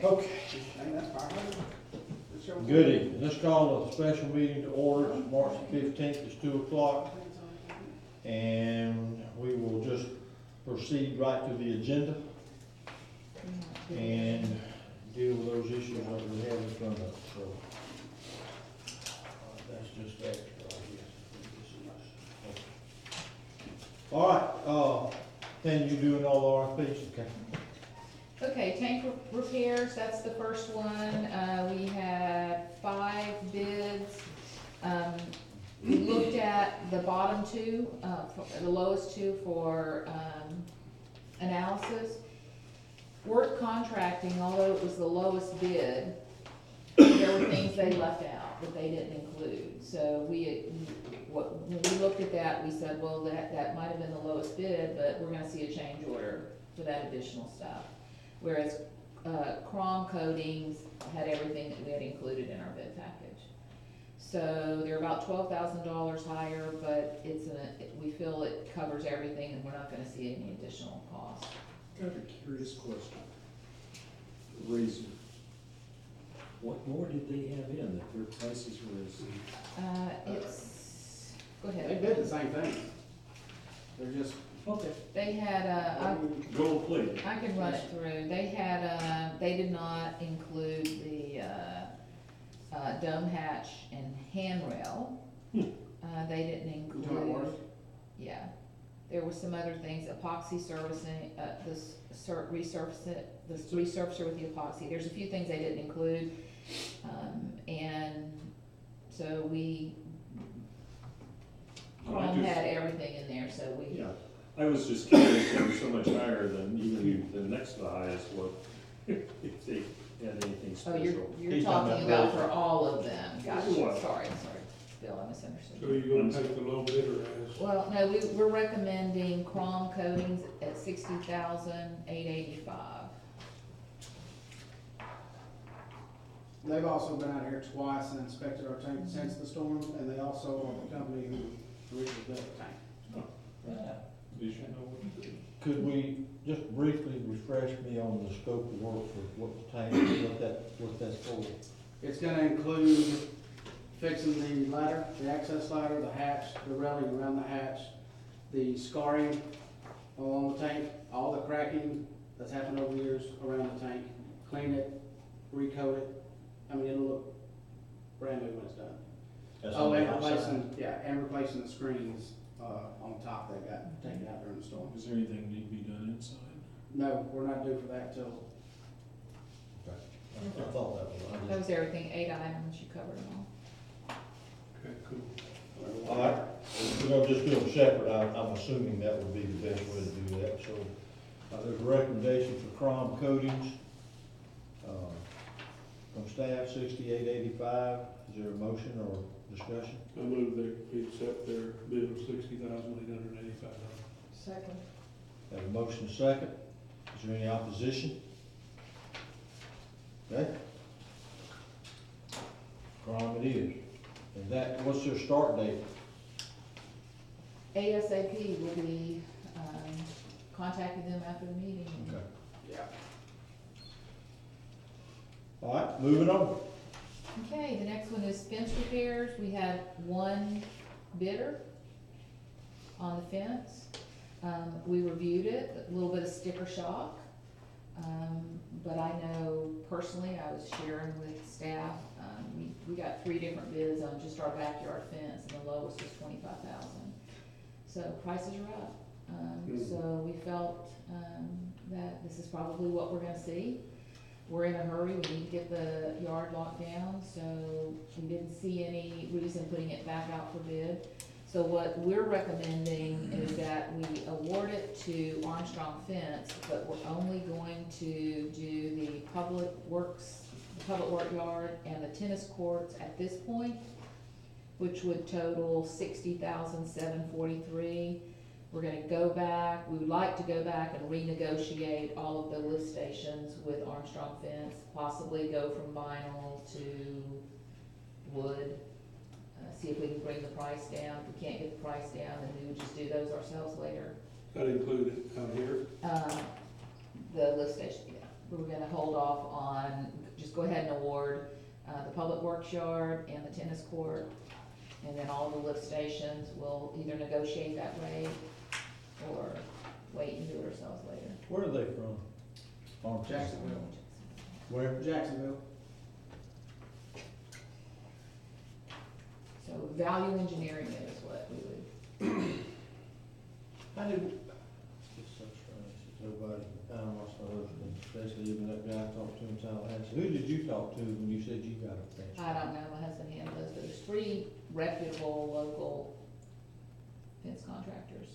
Okay. That's fine. Goody, let's call a special meeting to order, it's March the 15th, it's 2 o'clock. And we will just proceed right to the agenda and deal with those issues that we have in front of us, so. That's just extra, I guess. All right, then you doing all the RFPs, okay? Okay, tank repairs, that's the first one. We had 5 bids. We looked at the bottom 2, the lowest 2 for, analysis. Work contracting, although it was the lowest bid, there were things they left out that they didn't include. So when we looked at that, we said, well, that might have been the lowest bid, but we're gonna see a change order for that additional stuff. Whereas, Crom Coatings had everything that we had included in our bid package. So they're about $12,000 higher, but we feel it covers everything and we're not gonna see any additional cost. Got a curious question. Razor. What more did they have in that their prices were as? Go They ahead. bid the same thing. They're just, Okay. They had, Gold plated. I can run it through. They had, they did not include the, dome hatch and handrail. They didn't you know what it include, was? yeah. There were some other things, epoxy servicing, resurfacer with the epoxy. There's a few things they didn't include. And so Chrome had everything in there, so we. Yeah, I was just curious, they were so much higher than even the next to the highest, what, if they had anything Oh, special. you're He's talking talking about about for all of them, gotcha, What? sorry, Bill, I misunderstood. So you're gonna take the low bidder as, Well, no, we're recommending Crom Coatings at $60,885. They've also been out here twice and inspected our tank since the storm, and they also are the company who originally built the tank. you should know what to do. Could we just briefly refresh me on the scope of work for what the tank, what that's for? It's gonna include fixing the ladder, the access ladder, the hatch, the railing around the hatch, the scarring along the tank, all the cracking that's happened over the years around the tank, clean it, recoat it. I mean, it'll look brand new when it's done. That's Oh, on the and outside. and replacing the screens, on top that got taken out during the storm. Is there anything need to be done inside? No, we're not due for that till, Okay. I thought that was, I That just. was everything, 8 items, you covered them all. Okay, cool. All right, we're gonna just do them separate, I'm assuming that would be the best way to do that, so, there's a recommendation for Crom Coatings, from staff, $68.85, is there a motion or discussion? I move that we accept their bid of $60,885. Second. Have a motion second, is there any opposition? Okay? Crom it is, and that, what's their start date? ASAP will be, contacting them after the meeting. Okay. yeah. All right, moving on. Okay, the next one is fence repairs. We had 1 bidder on the fence. We reviewed it, a little bit of sticker shock. But I know personally, I was sharing with staff, we got 3 different bids on just our backyard fence, and the lowest was $25,000. So prices are up. So we felt, that this is probably what we're gonna see. We're in a hurry, we need to get the yard locked down, so we didn't see any reason putting it back out for bid. So what we're recommending is that we award it to Armstrong Fence, but we're only going to do the public work yard and the tennis courts at this point, which would total $60,743. We're gonna go back, we would like to go back and renegotiate all of the lift stations with Armstrong Fence, possibly go from vinyl to wood. See if we can bring the price down. If we can't get the price down, then we would just do those ourselves later. That included out here. The lift station, yeah. we were gonna hold off on, just go ahead and award, the public works yard and the tennis court. And then all the lift stations, we'll either negotiate that rate or wait and do it ourselves later. Where are they from? Farmington. Jacksonville. Where? Jacksonville. So value engineering is what we would, How did? It's so strange, it's nobody, I don't know, especially even that guy I talked to in Tallahassee. Who did you talk to when you said you got a fence? I don't know, my husband handled those, but there's 3 reputable local fence contractors.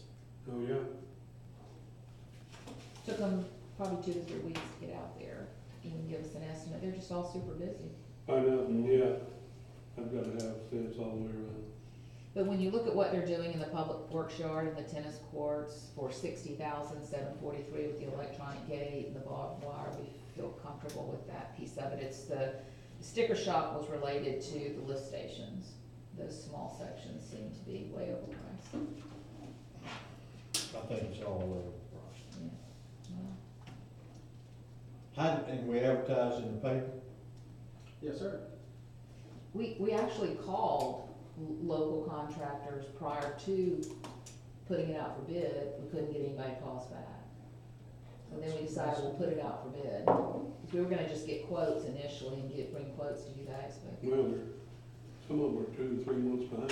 Oh, yeah? Took them probably 2 to 3 weeks to get out there, even give us an estimate, they're just all super busy. I know, yeah. I've gotta have a fence all the way around. But when you look at what they're doing in the public works yard and the tennis courts for $60,743 with the electronic gate and the barbed wire, we feel comfortable with that piece of it. It's the sticker shock was related to the lift stations. Those small sections seem to be way overpriced. I think it's all over the price. Yeah. Well, How, and we advertise in the paper? Yes, sir. we actually called local contractors prior to putting it out for bid. We couldn't get anybody to call us back. So then we decided we'll put it out for bid. We were gonna just get quotes initially and bring quotes to you guys, but. Well, some of them are 2 to 3 months behind.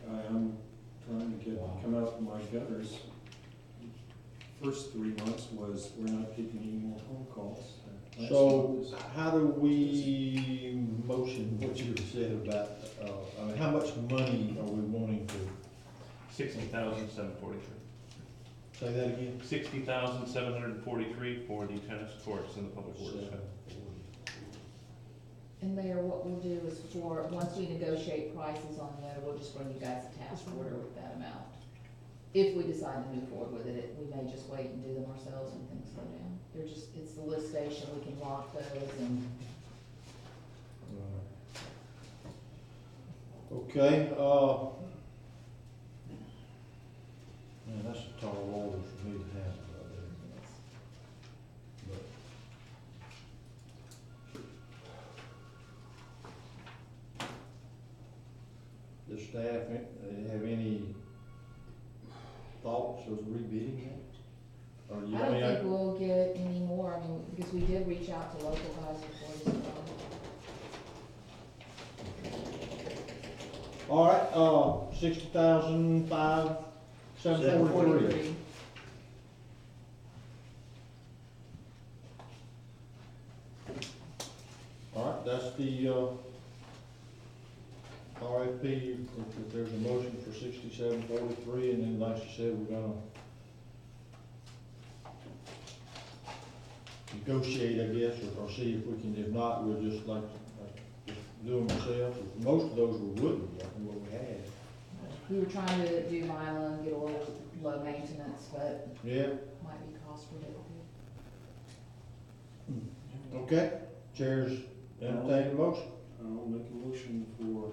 Yeah. I'm trying to come out of my gutters. First 3 months was, we're not getting any more phone calls. Last So, month is- how do we motion what you said about, I mean, how much money are we wanting to, 60,743. say that again? 60,743 for the tennis courts and the public works. And Mayor, what we'll do is once we negotiate prices on the other, we'll just bring you guys a task order with that amount. If we decide to move forward with it, we may just wait and do them ourselves when things slow down. It's the lift station, we can lock those and. Okay, man, that's a tall order for me to have right there. But the staff, have any thoughts of rebidding that? Or you, I don't mean, think we'll get any more, I mean, because we did reach out to local guys before this went on. All right, 60,743. All right, that's the, RFP, if there's a motion for 6743, and then like you said, we're gonna negotiate, I guess, or see if we can, if not, we'll just just do them ourselves. Most of those were wooden, what we had. We were trying to do vinyl and get a little low maintenance, but Yeah, might be cost prohibitive. okay, chairs, entertain a motion. I'll make a motion for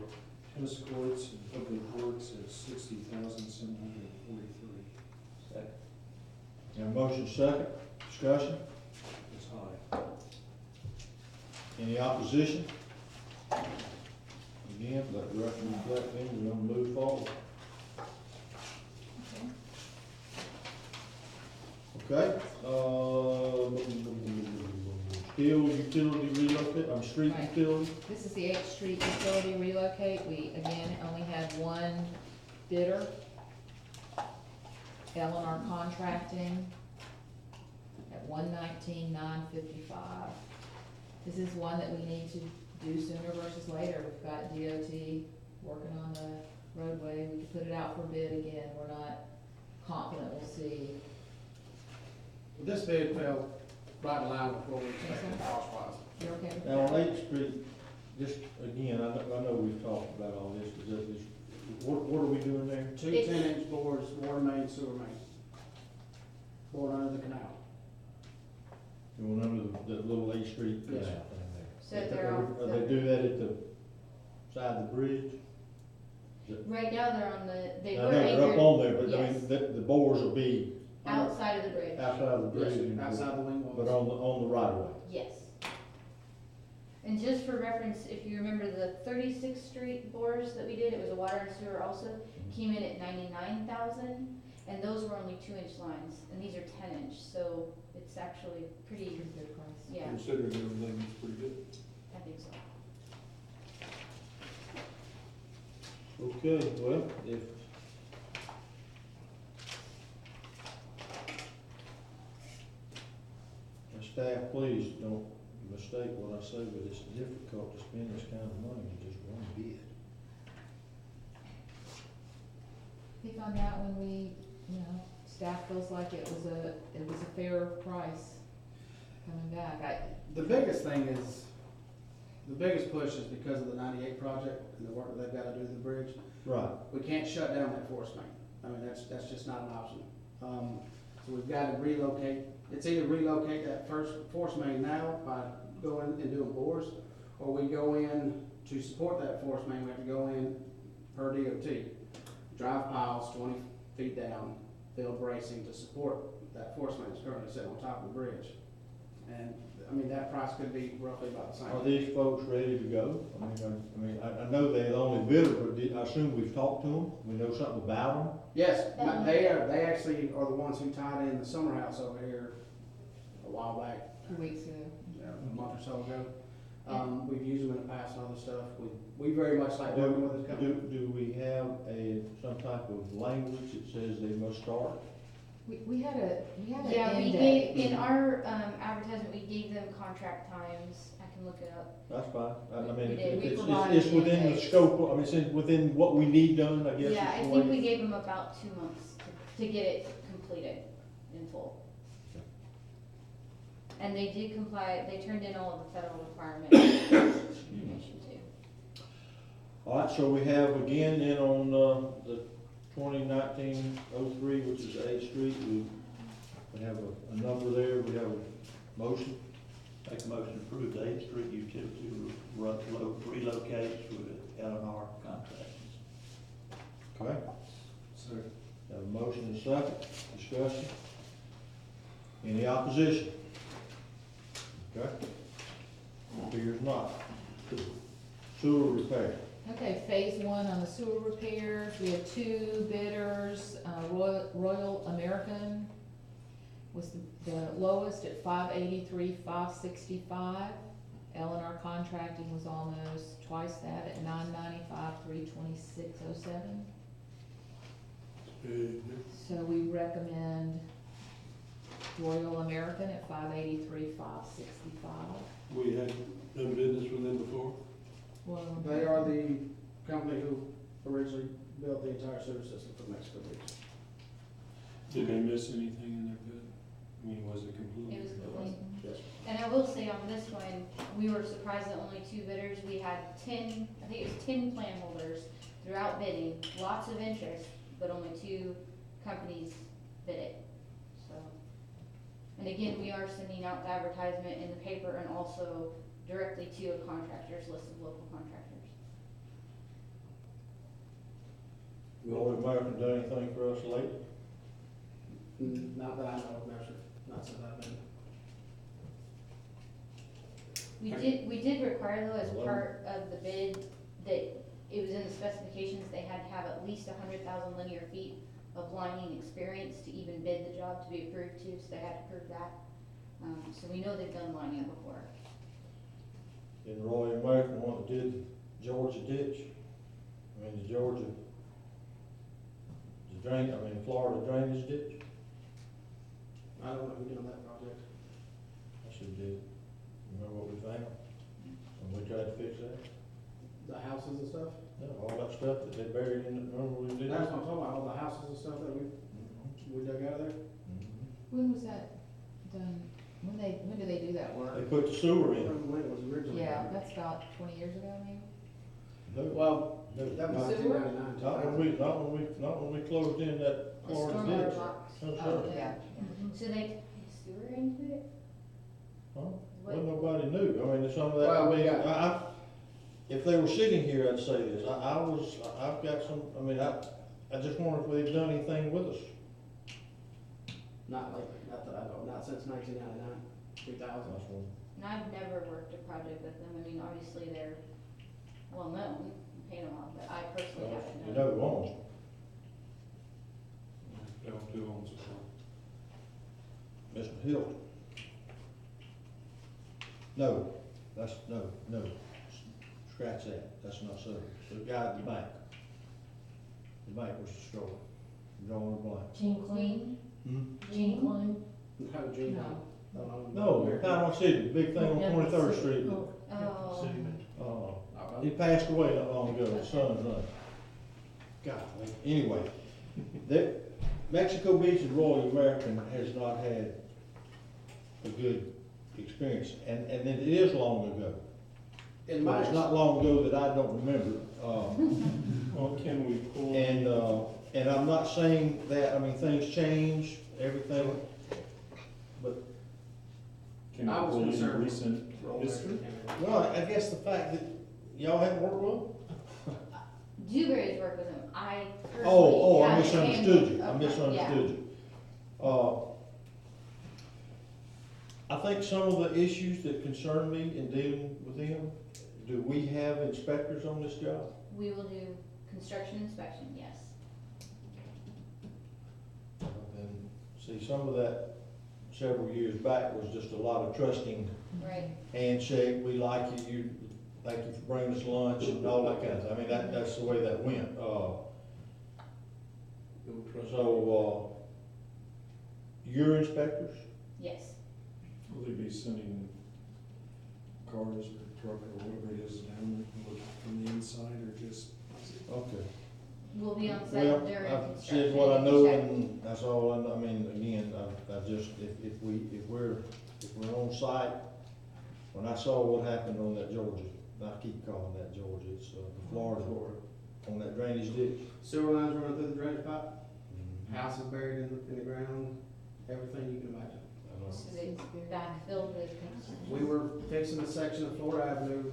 tennis courts and public works at 60,743. Got a motion second, discussion, It's high. any opposition? Again, let the record reflect, then we're gonna move forward. Okay. Okay, steel utility relocate, street Right. utility? This is the H Street Utility relocate. We, again, only had one bidder. L&R Contracting at $119,955. This is one that we need to do sooner versus later. We've got DOT working on the roadway. We could put it out for bid again. We're not confident we'll see. This bid fell right in line with what we expected cost wise. You're okay with Now, on that? 8th Street, just, again, I know we've talked about all this, but what are we doing there? 2 10-inch boards, water main, sewer main. Board under the canal. Going under the little 8th Street Yes. canal thing So there. they're on, They do that at the side of the bridge? right now they're on they I were know, they're up anchored on there, but I yes. mean, the bores will be outside of the bridge. outside of the bridge. Outside the wing wall. but on the right of way. Yes. And just for reference, if you remember the 36th Street bores that we did, it was a water and sewer also, came in at 99,000, and those were only 2-inch lines, and these are 10-inch, so it's actually pretty, Good price. yeah, Considering everything, it's pretty good. I think so. Okay, well, if. And staff, please don't mistake what I say, but it's difficult to spend this kind of money in just one bid. They found out when we, staff feels like it was a fair price coming back. The biggest thing is, the biggest push is because of the 98 project and the work that they've gotta do to the bridge. Right. We can't shut down that force main. I mean, that's just not an option. So we've gotta relocate, it's either relocate that first force main now by going and doing bores, or we go in to support that force main, we have to go in per DOT. Drive piles 20 feet down, build bracing to support that force main that's currently sitting on top of the bridge. And, I mean, that price could be roughly about the same. Are these folks ready to go? I know they're the only bidder, but I assume we've talked to them, we know something about them? Yes, they actually are the ones who tied in the summer house over here a while back, 2 weeks ago. a month or so ago. We've used them in the past and other stuff. We very much like working with this company. Do we have some type of language that says they must start? We had an Yeah, we end gave, date. in our advertisement, we gave them contract times, I can look it up. That's fine. I We mean, did. We it's provided within the dates. scope, I mean, it's within what we need done, I guess. Yeah, I is the think way- we gave them about 2 months to get it completed in full. And they did comply, they turned in all of the federal requirements information too. All right, so we have again then on, the 2019-03, which is 8th Street, we have a number there, we have a motion. Make a motion to approve the 8th Street utility relocates with L&R Contractors. Okay. Sir, Have a motion and a second, discussion. Any opposition? Okay. Appears not. Sewer repair. Okay, phase 1 on the sewer repairs, we have 2 bidders, Royal American was the lowest at $583,565. L&R Contracting was almost twice that at $995,326.07. Big. So we recommend Royal American at $583,565. We had done business with them before. Royal They are the company who originally built the entire sewer system for Mexico Beach. Did they miss anything in their bid? I mean, was it complete? It was complete. Yes. And I will say on this one, we were surprised that only 2 bidders, we had 10, I think it was 10 plan holders throughout bidding, lots of interest, but only 2 companies bid it, so. And again, we are sending out the advertisement in the paper and also directly to a contractor's list of local contractors. Royal American done anything for us lately? Not that I know of, no, sir. Not since I've been. We did require though, as part of the bid, that it was in the specifications, they had to have at least 100,000 linear feet of lining experience to even bid the job to be approved to, so they had to prove that. So we know they've done lining before. In Royal American, one that did Georgia ditch, the Florida drainage ditch, I don't know who did on that project. I should did. Remember what we found? And we tried to fix that? The houses and stuff. No, all that stuff that they buried in it, remember we did? That's what I'm talking about, all the houses and stuff that we dug out of there. When was that done? When did they do that They work? put the sewer I in. don't remember when it was originally. Yeah, done. that's about 20 years ago, maybe? No, Well, no, that was not- Sewer? 1999. not when we closed in that The Florida stormwater ditch. box. No, Oh, sir. yeah. So they tied sewer into it? Huh? What- Well, nobody knew. I mean, some of that, Well, I mean, yeah. if they were sitting here, I'd say this. I've got some, I mean, I just wonder if they've done anything with us. Not lately, not that I know, not since 1999. $3,000. That's one. And I've never worked a project with them, I mean, obviously they're well-known, in Panama, but I personally haven't You known. know who owns them? L2 owns it. Mr. Hilton. No, no, scratch that, that's not so. The guy at the bank. The bank was destroyed, drawing a blank. Gene Klein, Hmm? Gene Klein. No, Gene, No. don't own No, American. Panama City, the big thing on Yeah, 23rd Street. oh, Oh, He passed away not long ago, his son's running. God, anyway, Mexico Beach and Royal American has not had a good experience, and it is long ago. In But my, it's not long ago that I don't remember. Well, can we pull? And I'm not saying that, I mean, things change, everything, but, Can we I was pull in concerned. recent history? well, I guess the fact that y'all haven't worked with them? Dewberry's work with them, I personally Oh, I haven't misunderstood you, I handled- okay, yeah. misunderstood you. I think some of the issues that concern me in dealing with them, do we have inspectors on this job? We will do construction inspection, yes. And see, some of that several years back was just a lot of trusting Right, handshake, we like you, thank you for bringing us lunch and all that kind of, I mean, that's the way that went. Your inspectors? yes. Will they be sending cars or truck or whatever it is down there and look from the inside or just? Okay. We'll be on site Well, during I've construction. said what I know, Check. and that's all I know, I mean, again, I just, if we're on site, when I saw what happened on that Georgia, I keep calling that Georgia, it's, the Florida, on that drainage ditch. sewer lines running through the drainage pipe, houses buried in the ground, everything you can imagine. I know. So they backfilled with construction. We were fixing a section of Florida Avenue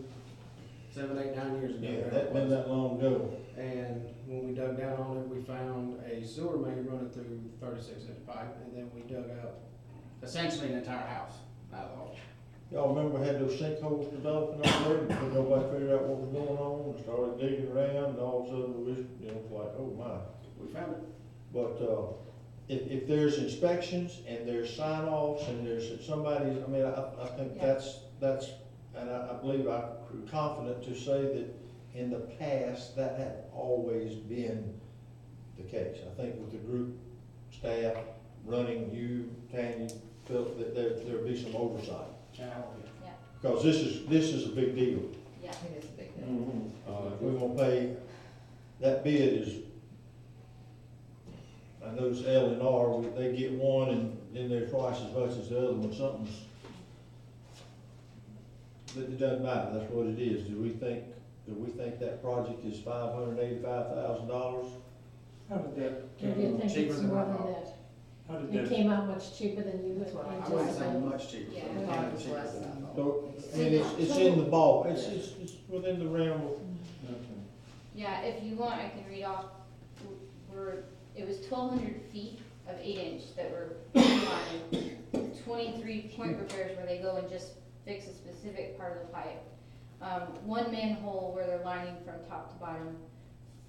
7, 8, 9 years ago. Yeah, that been that long ago. And when we dug down on it, we found a sewer main running through 36-inch pipe, and then we dug up essentially an entire house out of the hole. Y'all remember we had those sinkholes developing out there, and nobody figured out what was going on, and started digging around, and all of a sudden, we was, it's like, oh my. We found it. But, if there's inspections and there's sign-offs and there's somebody, I mean, I think Yeah. that's, and I believe I'm confident to say that in the past, that had always been the case. I think with the group staff running, you, Tanya, Phil, that there'll be some oversight. Because this is a big deal. Yeah, It is a big deal. Mm-hmm. If we're gonna pay, that bid is, I notice L and R, they get one and then they're twice as much as the other one, something's, but it doesn't matter, that's what it is. Do we think that project is $585,000? How did that, Or do you think Cheaper it's than more I than thought. that? how did It that, came out much cheaper than you That's what I I wouldn't say anticipated. much cheaper. Yeah, but it I came thought it was cheaper less than I than- thought. So, I mean, it's in the ball, it's within the realm of, okay. yeah, if you want, I can read off, it was 1,200 feet of 8-inch that were line, 23 point repairs where they go and just fix a specific part of the pipe. One manhole where they're lining from top to bottom,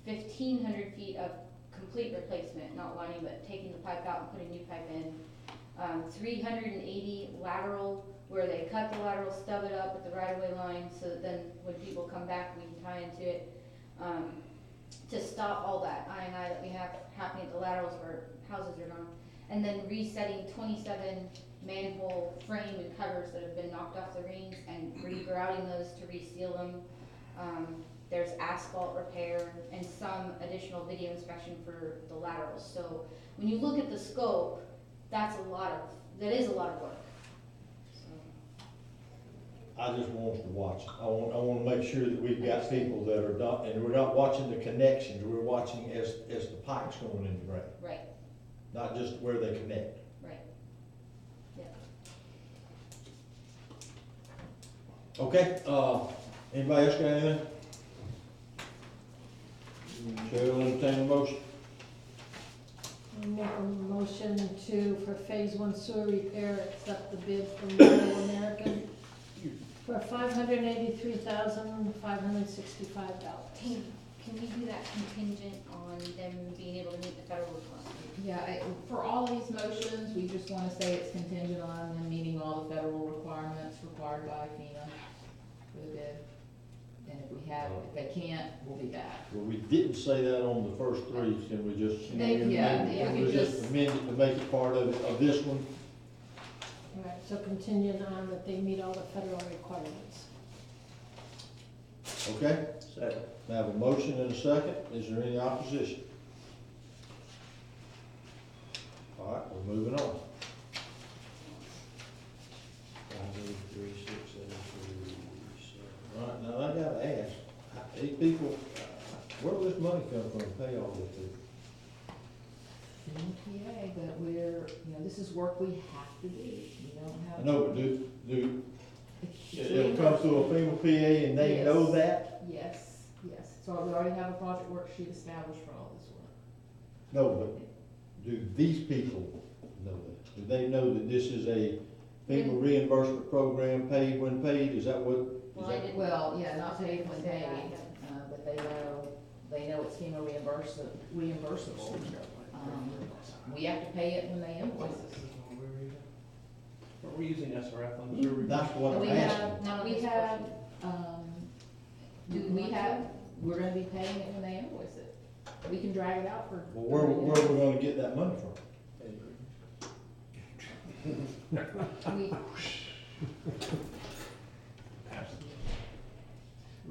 1,500 feet of complete replacement, not lining, but taking the pipe out and putting new pipe in. 380 lateral, where they cut the lateral, stub it up with the right-of-way line, so that then when people come back, we can tie into it. To stop all that I that we have happening at the laterals where houses are gone. And then resetting 27 manhole frame and covers that have been knocked off the rings and regrouting those to reseal them. There's asphalt repair and some additional video inspection for the laterals. So when you look at the scope, that is a lot of work. So, I just want us to watch it. I want to make sure that we've got people that are not, and we're not watching the connections, we're watching as the pipe's going in the ground, right, not just where they connect. right. Yeah. Okay, anybody else got anything? Chair will entertain a motion. Make a motion to, for phase one sewer repair, accept the bid from Royal American for $583,565. Can we do that contingent on them being able to meet the federal requirement? Yeah, for all these motions, we just wanna say it's contingent on them meeting all the federal requirements required by FEMA for the bid. And if they can't, we'll be back. Well, we didn't say that on the first three, can we just, Yeah, can we we just just- amend it to make it part of this one? All right, so contingent on that they meet all the federal requirements. Okay? Second. I have a motion and a second. Is there any opposition? All right, we're moving on. 5, 8, 3, 6, 7, 3, 7. All right, now I gotta ask, these people, where will this money come from to pay all this to? FEMA, but this is work we have to do. We don't have. I know, but it'll come through a FEMA PA and they Yes. know that? Yes, yes. So we already have a project worksheet established for all this work. No, but do these people know that? Do they know that this is a FEMA reimbursement program, paid when paid? Is that what? Well, I didn't. Well, yeah, not paid when Say paid, that. but they know it's FEMA reimbursable. We have to pay it when they invoice us. Are we using SRF on the sewer? That's what And I'm we asking. have, Not on we this have, portion. we're gonna be paying it when they invoice it. We can drag it out for. Well, where are we gonna get that money from? We-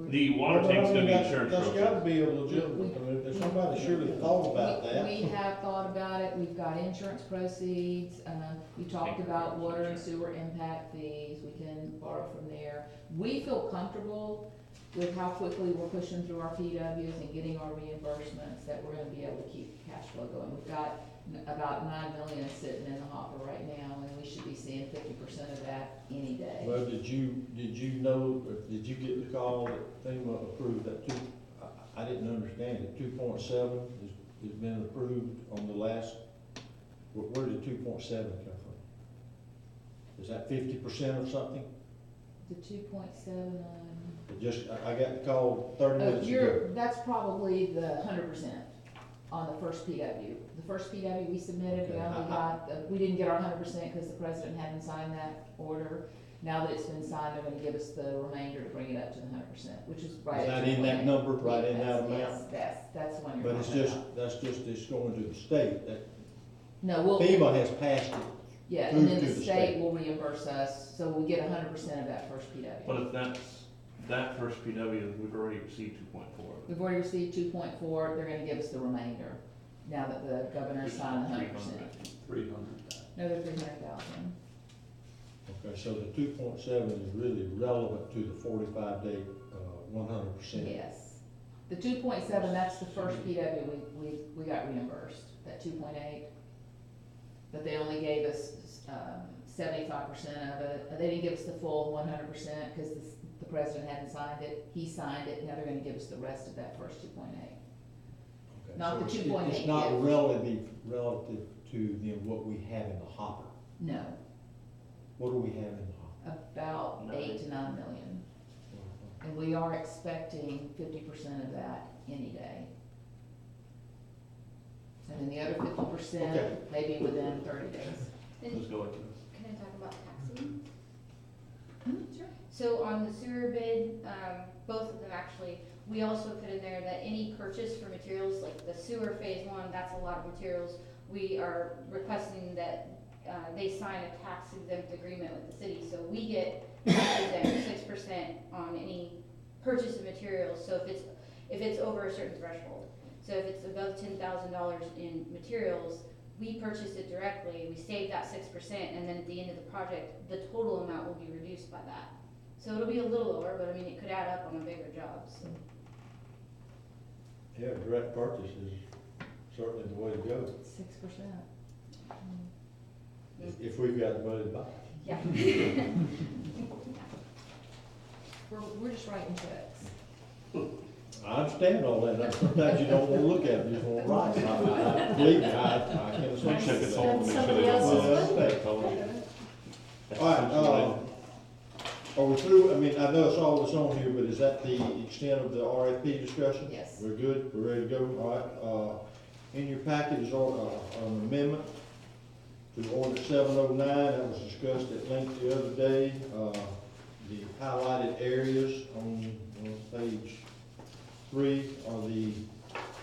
The water tank's gonna be That's- insurance That's broker. gotta be a legitimate, I mean, there's somebody surely thought about that. We have thought about it, we've got insurance proceeds, we talked about water and sewer impact fees, we can borrow from there. We feel comfortable with how quickly we're pushing through our PWs and getting our reimbursements, that we're gonna be able to keep cash flow going. We've got about 9 million sitting in the hopper right now, and we should be seeing 50% of that any day. Well, did you know, or did you get the call that FEMA approved that I didn't understand it, 2.7 has been approved on the last, where did 2.7 come from? Is that 50% or something? The 2.7 on. It just, I got the call 30 minutes ago. That's probably the 100% on the first PW. The first PW we submitted, we Okay. only got, we didn't get our 100% because the president hadn't signed that order. Now that it's been signed, they're gonna give us the remainder to bring it up to the 100%, which is right. Is at that in that 2.8. number, right in that Yes, amount? yes, that's the one you're But it's talking just, about. it's going to the state, that No, we'll, FEMA has passed it. yeah, and then through the to the state state. will reimburse us, so we get 100% of that first PW. But if that first PW, we've already received 2.4. We've already received 2.4, they're gonna give us the remainder, now that the governor signed 100%. 300. Another 300,000. Okay, so the 2.7 is really relevant to the 45-day, 100%. Yes. The 2.7, that's the first PW we got reimbursed, that 2.8. But they only gave us 75% of it. They didn't give us the full 100% because the president hadn't signed it. He signed it, now they're gonna give us the rest of that first 2.8. Okay, Not so the it's- 2.8 It's not yet. relative to then what we have in the hopper. No, What do we have in the hopper? about 8 to 9 million. And we are expecting 50% of that any day. And then the other 50%, Okay. maybe within 30 days. Let's go with this. Can I talk about taxing? Sure. So on the sewer bid, both of them actually, we also put in there that any purchase for materials, like the sewer phase one, that's a lot of materials. We are requesting that, they sign a tax exempt agreement with the city, so we get 6% on any purchase of materials, so if it's over a certain threshold. So if it's above $10,000 in materials, we purchase it directly, we save that 6%, and then at the end of the project, the total amount will be reduced by that. So it'll be a little lower, but I mean, it could add up on a bigger job, so. Yeah, direct purchase is certainly the way to go, 6%. if we've got the money to buy it. Yeah. We're just writing checks. I understand all that, and sometimes you don't wanna look at it, you just wanna write. Believe me, I can Make understand. sure it's all, make sure Somebody they don't else's want one? to color. All right, are we through? I mean, I know it's all that's on here, but is that the extent of the RFP discussion? Yes. We're good, we're ready to go, all right. In your packet is an amendment to ordinance 709, that was discussed at length the other day. The highlighted areas on page 3 are the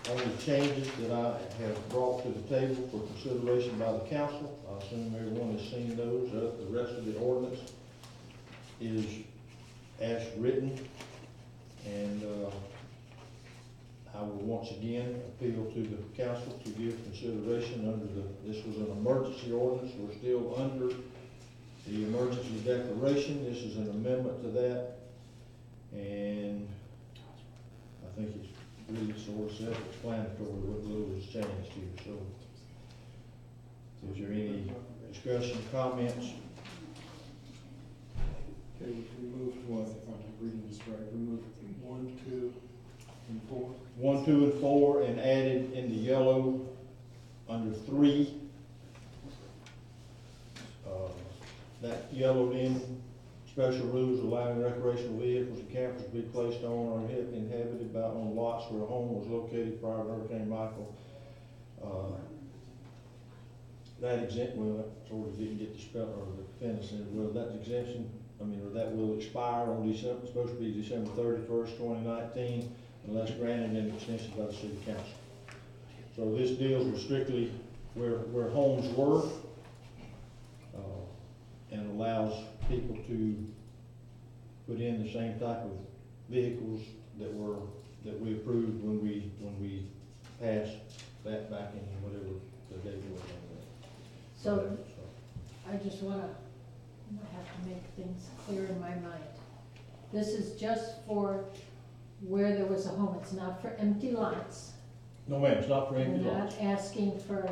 only changes that I have brought to the table for consideration by the council. I assume everyone has seen those. The rest of the ordinance is as written, and I will once again appeal to the council to give consideration under this was an emergency ordinance. We're still under the emergency declaration. This is an amendment to that, and I think it's really sort of self-explanatory what little has changed here. So, is there any discussion, comments? Okay, we removed what, if I'm reading this right, removed 1, 2, and 4. 1, 2, and 4, and added in the yellow under 3. That yellowed in special rules allowing recreational vehicles and campers to be placed on or inhabited by on lots where a home was located prior to Hurricane Michael. That well, that sort of didn't get the spell or the fence in. Well, that exemption, or that will expire on December, supposed to be December 31st, 2019, unless granted an extension by the city council. So this deals with strictly where homes were, and allows people to put in the same type of vehicles that we approved when we passed that back in whatever the date was on that. So I just wanna have to make things clear in my mind. This is just for where there was a home, it's not for empty lots. No, ma'am, it's not for We're empty not lots. asking for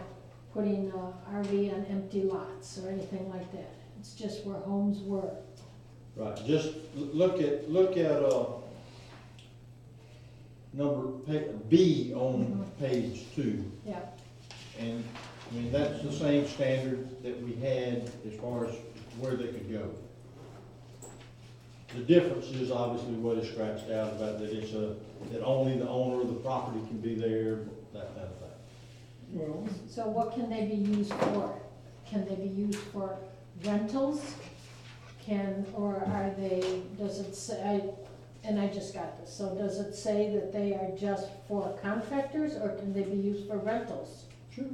putting a RV on empty lots or anything like that. It's just where homes were. Right, just look at, B on page 2. Yeah, And, that's the same standard that we had as far as where they could go. The difference is obviously what is scratched out about that that only the owner of the property can be there, that kind of thing. Well, so what can they be used for? Can they be used for rentals? Or are they, does it say, and I just got this, so does it say that they are just for contractors, or can they be used for rentals? Sure.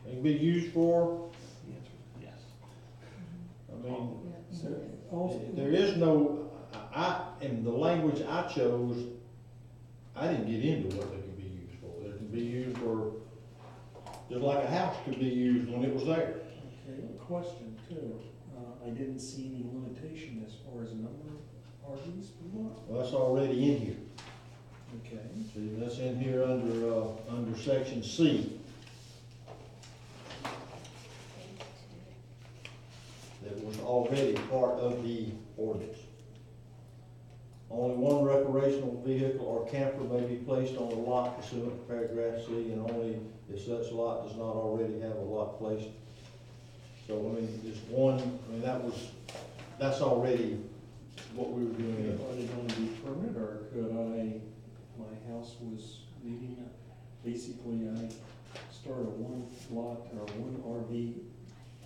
They can be used for, Yes. so also, there is no, in the language I chose, I didn't get into what they could be used for. They can be used for, just like a house could be used when it was there. okay, question too. I didn't see any limitation as far as number of RVs per lot. Well, that's already in here. Okay. See, that's in here under section C. That was already part of the ordinance. Only one recreational vehicle or camper may be placed on a lot pursuant to paragraph C, and only if such lot does not already have a lot placed. So, there's one, that's already what we were doing. Are they going to be permanent, or could my house was needing, basically I start a one lot or one RV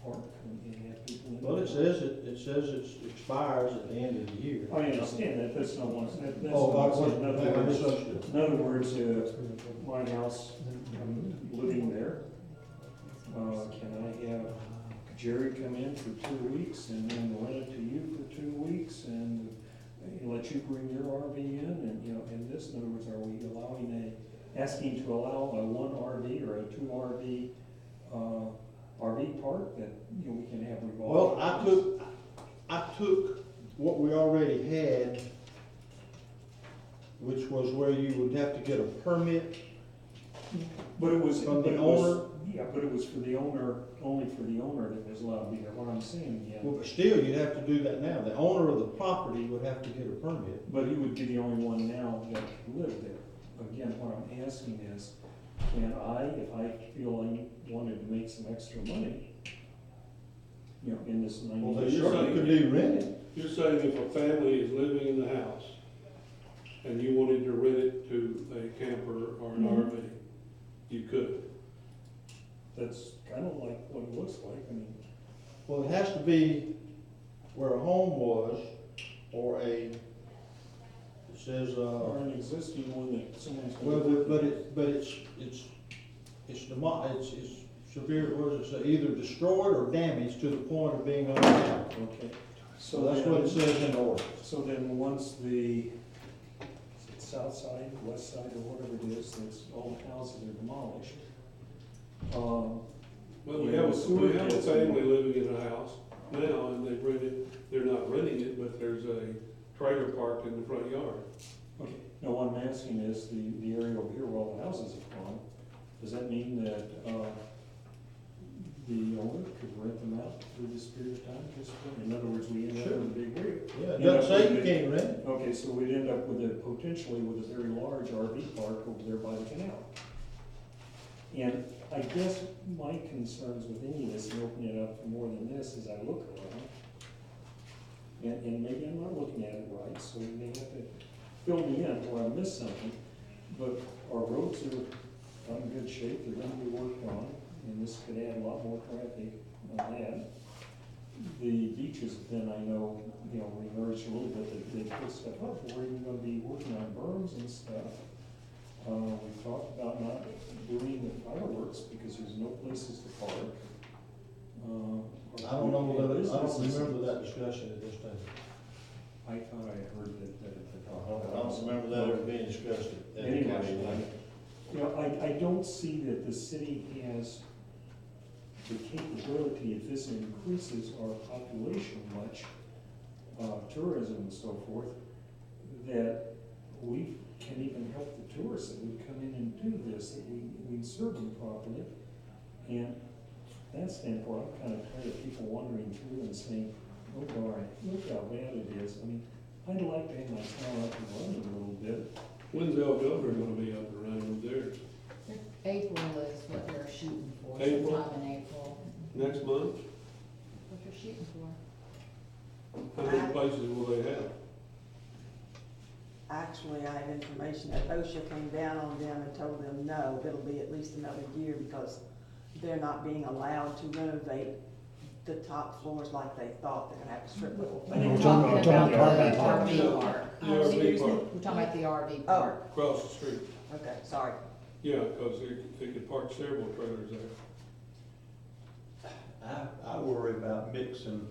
park and have people in? Well, it says it expires at the end of the year. I understand that, that's not one, that's not Oh, what I'm I saying. misunderstood. In other words, my house, I'm living there. Can I have Jerry come in for 2 weeks and then rent it to you for 2 weeks and let you bring your RV in? And, in this, in other words, are we asking to allow a 1 RV or a 2 RV, RV park that, we can have revolving? Well, I took what we already had, which was where you would have to get a permit But it was. From the but it was- owner? Yeah, but it was for the owner, only for the owner that was allowed to be there, what I'm saying again. Well, but still, you'd have to do that now. The owner of the property would have to get a permit. But he would be the only one now that could live there. Again, what I'm asking is, can I, if I feel I wanted to make some extra money, you know, in this 90 Well, days? they certainly could be rented. You're saying if a family is living in the house and you wanted to rent it to a camper or an Mhm. RV, you could. That's kind of like what it looks like, I mean, Well, it has to be where a home was, or it says, or an existing one that someone's. well, it's severe, what does it say, either destroyed or damaged to the point of being untenable. Okay. So that's what it says in the ordinance. So then, once the, is it south side, west side, or whatever it is, that's all the houses are demolished. Well, we Yeah, have, sewer we have a gets family in. living in a house now, and they rent it, they're not renting it, but there's a trailer parked in the front yard. Okay, now what I'm asking is, the area over here where all the houses have gone, does that mean that, the owner could rent them out through this period of time, just, in other words, we end up with a big area? Yeah, it doesn't say you can't rent it. Okay, so we'd end up with a, potentially with a very large RV park over there by the canal. And I guess my concerns with any of this, and opening it up for more than this, is I look around, and maybe I'm not looking at it right, so you may have to fill me in where I missed something, but our roads are not in good shape, they're gonna be worked on, and this could add a lot more traffic on that. The beaches have been, I know, you know, remerged a little bit, they put stuff up, we're even gonna be working on berms and stuff. We talked about not doing the fireworks because there's no places to park. I don't know whether, I don't remember that discussion at this time. I thought I heard that. I don't remember that ever being discussed at the council. Anyway, you know, I don't see that the city has the capability, if this increases our population much, tourism and so forth, that we can even help the tourists that would come in and do this, that we serve them properly. And that standpoint, I'm kind of tired of people wandering through and saying, oh, darn, look how bad it is. I mean, I'd like to have my town up and running a little bit. When's Eldover gonna be up and running with theirs? April is what they're shooting for, April? sometime in April. Next month? What they're shooting for. How many places will they have? Actually, I have information that OSHA came down on them and told them, no, it'll be at least another year because they're not being allowed to renovate the top floors like they thought. They're gonna have to strip level. We're things. talking about the RV RV park. The RV park, We're talking about the RV Oh. park. across the street. Okay, sorry. Yeah, because they could park several trailers there. I worry about mixing,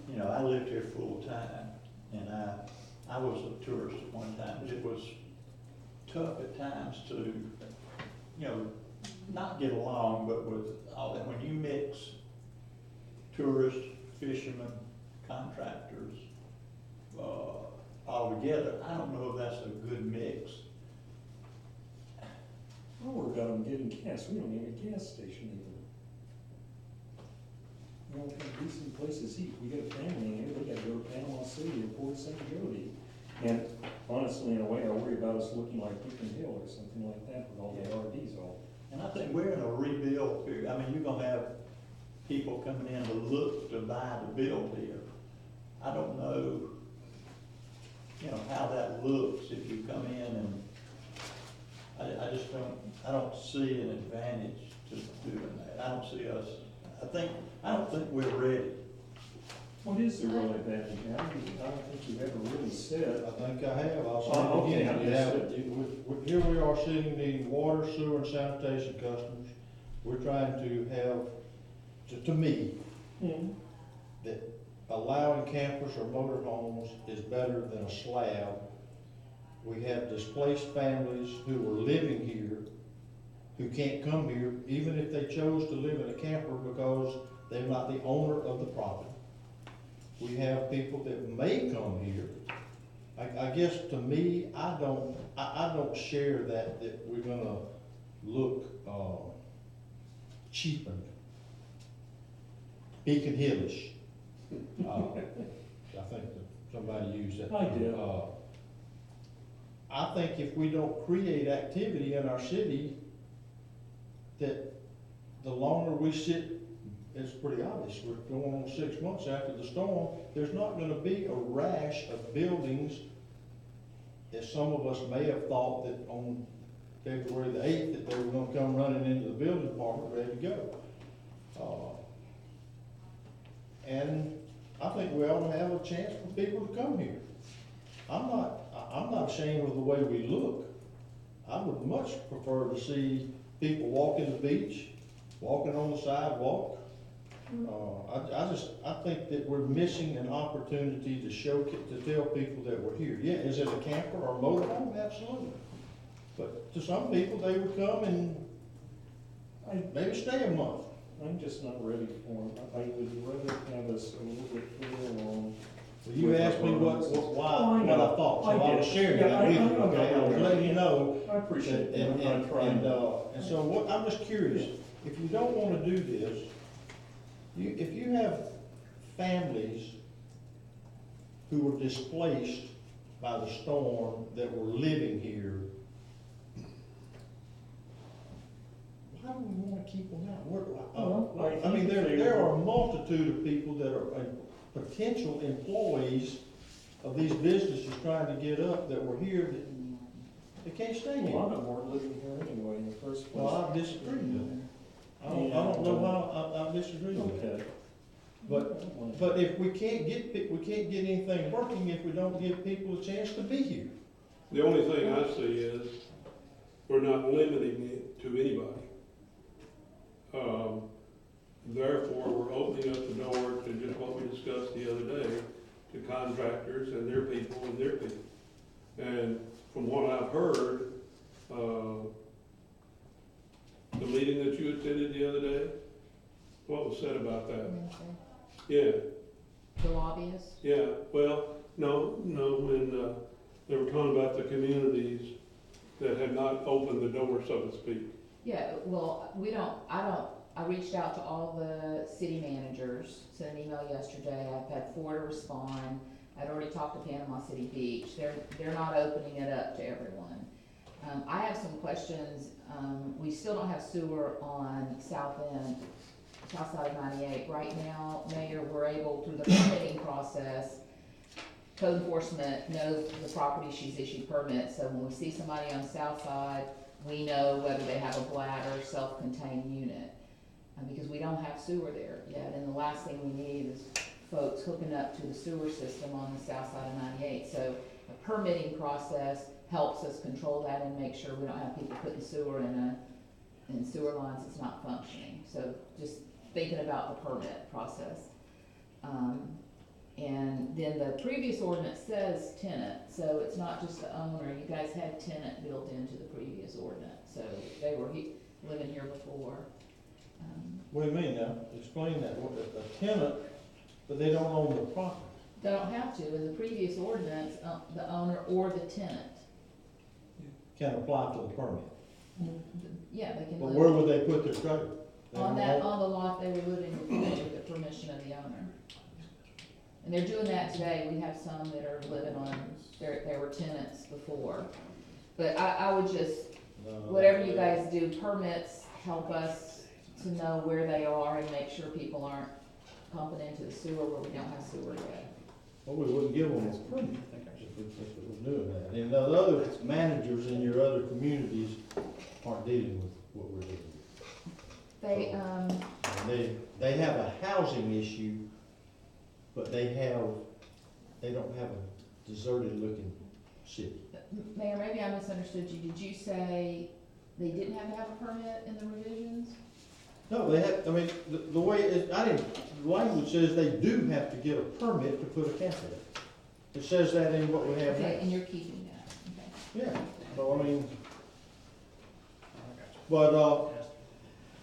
you know, I lived here full-time, and I was a tourist at one time, but it was tough at times to, you know, not get along, but with all that, when you mix tourists, fishermen, contractors, all together, I don't know if that's a good mix. I worry about them getting gas, we don't have a gas station even. We don't have decent places to eat, we got a family in here, they gotta go to Panama City or Port St. Jody. And honestly, in a way, I worry about us looking like Beacon Hill or something like that with all the RVs all. And I think we're in a rebuild period. I mean, you're gonna have people coming in to look to buy to build here. I don't know, you know, how that looks if you come in and, I just I don't see an advantage to doing that. I don't see us, I don't think we're ready. What is the real advantage? I don't think you've ever really said. I think I have, I'll Oh, say it okay, again. You have, understood. here we are sitting needing water, sewer, and sanitation customers. We're trying to have, to me, that allowing campers or motorhomes is better than a slab. We have displaced families who are living here, who can't come here, even if they chose to live in a camper because they're not the owner of the property. We have people that may come here. I guess to me, I don't share that we're gonna look, cheapened. Beacon Hillish. I think that somebody used that. I did. I think if we don't create activity in our city, that the longer we sit, it's pretty obvious, we're going on 6 months after the storm, there's not gonna be a rash of buildings, as some of us may have thought that on February the 8th, that they were gonna come running into the building department ready to go. And I think we ought to have a chance for people to come here. I'm not ashamed of the way we look. I would much prefer to see people walking the beach, walking on the sidewalk. I think that we're missing an opportunity to to tell people that we're here. Yeah, is it a camper or a motorhome? Absolutely. But to some people, they would come and maybe stay a month. I'm just not ready for it. I would rather have us a little bit further along. Well, you asked me what I thought, so I I was did. sharing Yeah, that with you, I know. okay? I was letting you know. I appreciate it. And I'm trying. and so what, I'm just curious, if you don't wanna do this, if you have families who were displaced by the storm that were living here, why do we wanna keep them out? I mean, there are a multitude of people that are potential employees of these businesses trying to get up that were here that they can't stay A here. lot of them weren't living here anyway in the first place. Well, I disagree with that. I don't know how, I disagree with that. Okay. But if we can't get anything working if we don't give people a chance to be here. The only thing I see is, we're not limiting it to anybody. Therefore, we're opening up the door to just what we discussed the other day, to contractors and their people and their people. And from what I've heard, the meeting that you attended the other day, what was said about that? Yeah, The lobbyists? yeah, well, no, when, they were talking about the communities that had not opened the door, so to speak. Yeah, well, I reached out to all the city managers, sent an email yesterday, I've had 4 to respond. I'd already talked to Panama City Beach, they're not opening it up to everyone. I have some questions, we still don't have sewer on south side of 98. Right now, Mayor, we're able, through the permitting process, code enforcement knows the property she's issued permits, so when we see somebody on the south side, we know whether they have a bladder, self-contained unit. Because we don't have sewer there yet, and the last thing we need is folks hooking up to the sewer system on the south side of 98. So a permitting process helps us control that and make sure we don't have people putting sewer in sewer lines that's not functioning. So just thinking about the permit process. And then the previous ordinance says tenant, so it's not just the owner. You guys had tenant built into the previous ordinance, so they were living here before. What do you mean now? Explain that. What, a tenant, but they don't own the property. They don't have to. In the previous ordinance, the owner or the tenant. Can apply for the permit. Yeah, they can But live where would they put their trailer? They on don't that, own- on the lot they were living with the permission of the owner. And they're doing that today. We have some that are living on, they were tenants before. But I would just, No, whatever you guys do, permits help us to know where they are and make sure people aren't pumping into the sewer where we don't have sewer yet. Well, we wouldn't give them a permit if we were doing that. And the other managers in your other communities aren't dealing with what we're dealing with. They, And they have a housing issue, but they don't have a deserted looking city. Mayor, maybe I misunderstood you. Did you say they didn't have to have a permit in the revisions? No, they have, I mean, the way, the language says they do have to get a permit to put a camper there. It says that in what we have Okay, now. and you're keeping that, okay. Yeah, so I mean, but,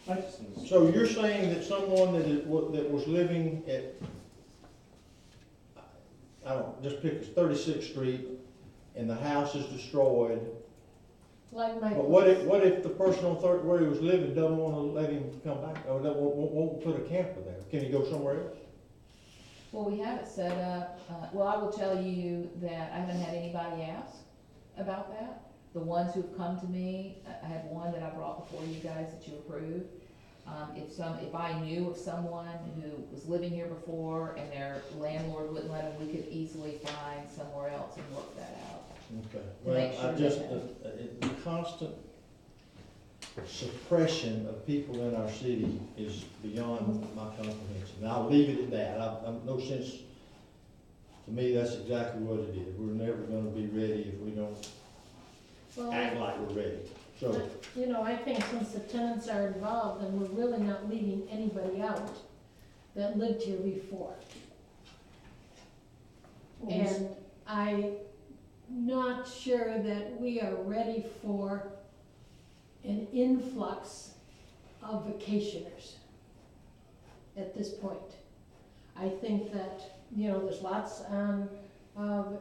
I just need to- so you're saying that someone that was living at, I don't, just pick 36th Street, and the house is destroyed, Like my. But what if the person on Third, where he was living doesn't wanna let him come back, or won't put a camper there? Can he go somewhere else? Well, we have it set up, well, I will tell you that I haven't had anybody ask about that. The ones who've come to me, I had one that I brought before you guys that you approved. If I knew of someone who was living here before and their landlord wouldn't let them, we could easily find somewhere else and work that out. Okay, To make well, I sure just, that- the constant suppression of people in our city is beyond my comprehension. And I'll leave it at that. I'm no sense, to me, that's exactly what it is. We're never gonna be ready if we don't Well, act like we're ready. So, you know, I think since the tenants are involved, and we're really not leaving anybody out that lived here before. And I'm not sure that we are ready for an influx of vacationers at this point. I think that, you know, there's lots of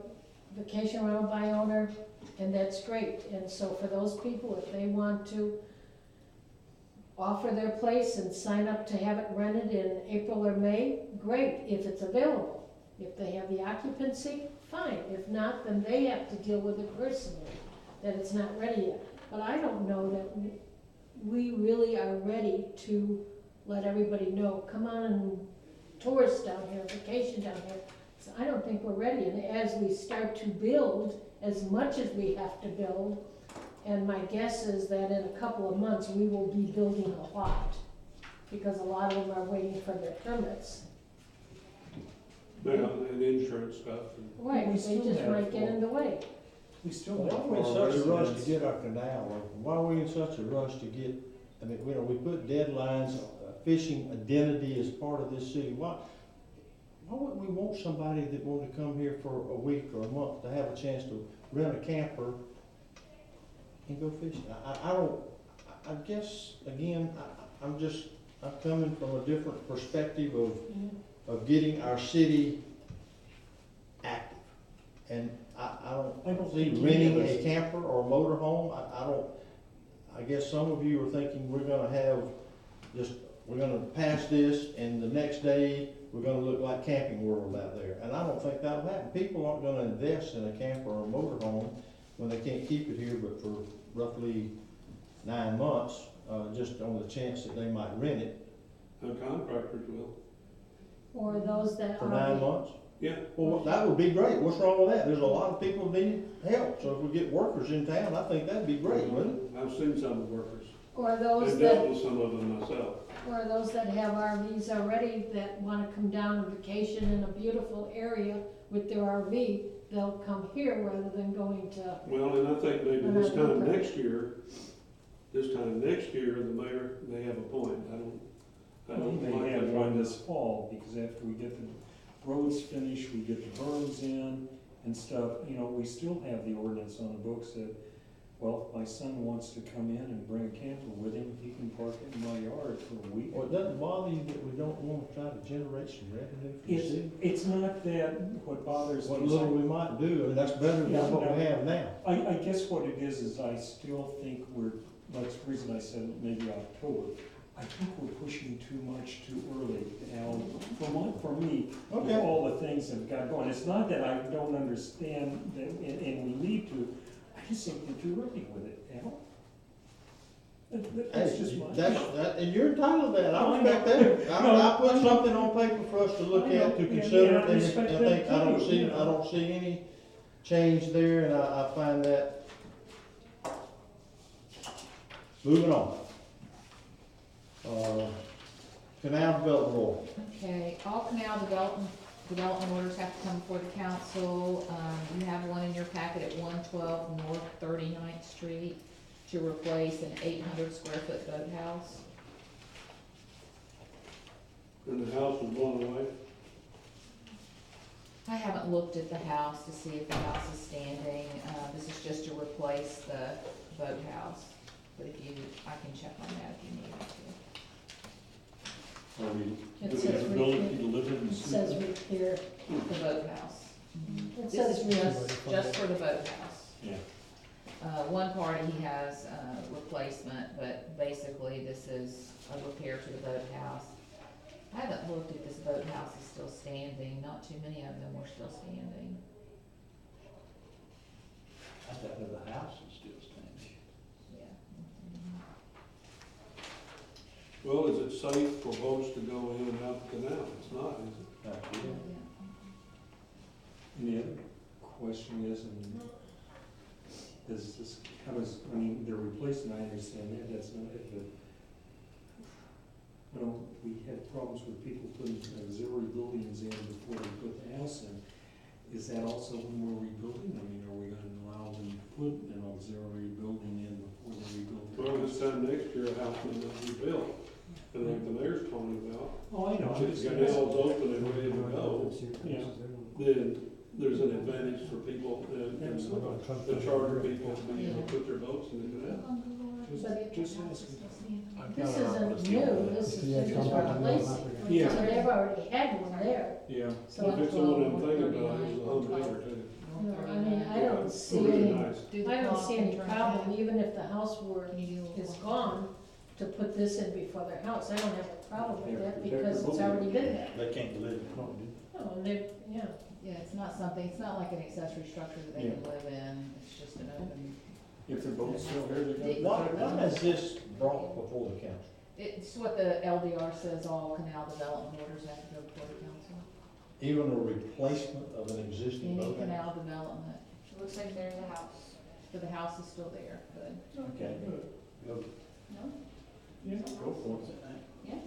vacation rental by owner, and that's great. And so for those people, if they want to offer their place and sign up to have it rented in April or May, great, if it's available. If they have the occupancy, fine. If not, then they have to deal with it personally, that it's not ready yet. But I don't know that we really are ready to let everybody know, come on and tourist down here, vacation down here. So I don't think we're ready. And as we start to build, as much as we have to build, and my guess is that in a couple of months, we will be building a lot, because a lot of them are waiting for their permits. Yeah, and insurance stuff. Right, We they still just have might get in the way. We still why have are we in our such a rush to residents. get our canal open? Why are we in such a rush to get, I mean, you know, we put deadlines, fishing identity as part of this city. Why would we want somebody that wanted to come here for a week or a month to have a chance to rent a camper and go fishing? I guess, again, I'm coming from a different perspective of getting our city active. And I don't see renting a camper or a motor home. I guess some of you are thinking we're gonna pass this and the next day we're gonna look like Camping World out there. And I don't think that'll happen. People aren't gonna invest in a camper or a motor home when they can't keep it here but for roughly 9 months, just on the chance that they might rent it The contractors will. Or those that for are. 9 months. Yeah. Well, that would be great. What's wrong with that? There's a lot of people that need help. So if we get workers in town, I think that'd be great, wouldn't it? I've seen some of the workers. Or those I've that, dealt with some of them myself. or those that have RVs already that wanna come down on vacation in a beautiful area with their RV, they'll come here rather than going to, Well, and I think maybe this Another time part. next year, the mayor may have a point. I We don't may like have that one right this fall, because after we get the roads finished, we get the berms in and stuff, you know, we still have the ordinance on the books that, well, if my son wants to come in and bring a camper with him, he can park it in my yard for a week. Well, it doesn't bother you that we don't want to try to generate some revenue for the city? It's not that what bothers me. What is little we might do, and that's better than what we have now. I guess what it is I still think that's the reason I said maybe October. I think we're pushing too much too early, Al, for me, with Okay. all the things that have got going. It's not that I don't understand that, and we need to, I just think we're too early with it, Al. That's just my. And you're entitled to that, I No, I respect know. that. No, I put I know. something on paper for us to look I know. at, to Yeah, consider, yeah, I and I respect think, that I don't too, see, you know. I don't see any change there, and I find that. Moving on. Canal Development Board. Okay, all canal development orders have to come before the council. You have one in your packet at 112 North 39th Street to replace an 800 square foot boathouse. And the house was blown away. I haven't looked at the house to see if the house is standing. This is just to replace the boathouse. But I can check on that if you need me to. Are we, It do we says have right ability here. to live in it the says city? right here, The boathouse. it This says is right. just for the boathouse. Yeah. One party he has, replacement, but basically this is a repair to the boathouse. I haven't looked if this boathouse is still standing, not too many of them were still standing. I thought the house is still standing. Yeah. Well, is it safe for boats to go in and out the canal? It's not, is it? That's it. And the other question is, is this, how does, I mean, they're replacing, I understand that, that's not it, but, you know, we had problems with people putting auxiliary buildings in before they put the house in. Is that also when we're rebuilding? I mean, are we gonna allow them to put an auxiliary building in before they rebuild? the Well, this house? time next year, a house may not be built, and like the mayor's talking about. Oh, I know, If the canal's open and ready to go, Yeah. then there's an advantage for people and Absolutely. the charter people to be able to put their boats in the canal. Just asking. This isn't new, this is just replacing. Yeah. So they've already had one there, Yeah. so. If it's the one I'm thinking about, it's a Humvee too. No, I mean, I don't It's see really any, nice. I don't see any problem, even if the house were, is gone, to put this in before their house. I don't have a problem with that because it's already been there. They can't live in it. No, and they, yeah. Yeah, it's not something, it's not like an accessory structure that they can live in, it's just an open. If their boat's still there, they're Why, gonna. why is this brought before the council? It's what the LDR says, all canal development orders have to go before the council. Even a replacement of an existing Any boat? canal development, It looks like there's a house. but the house is still there, good. Okay. Go- No? Yeah. Go for it. Yeah.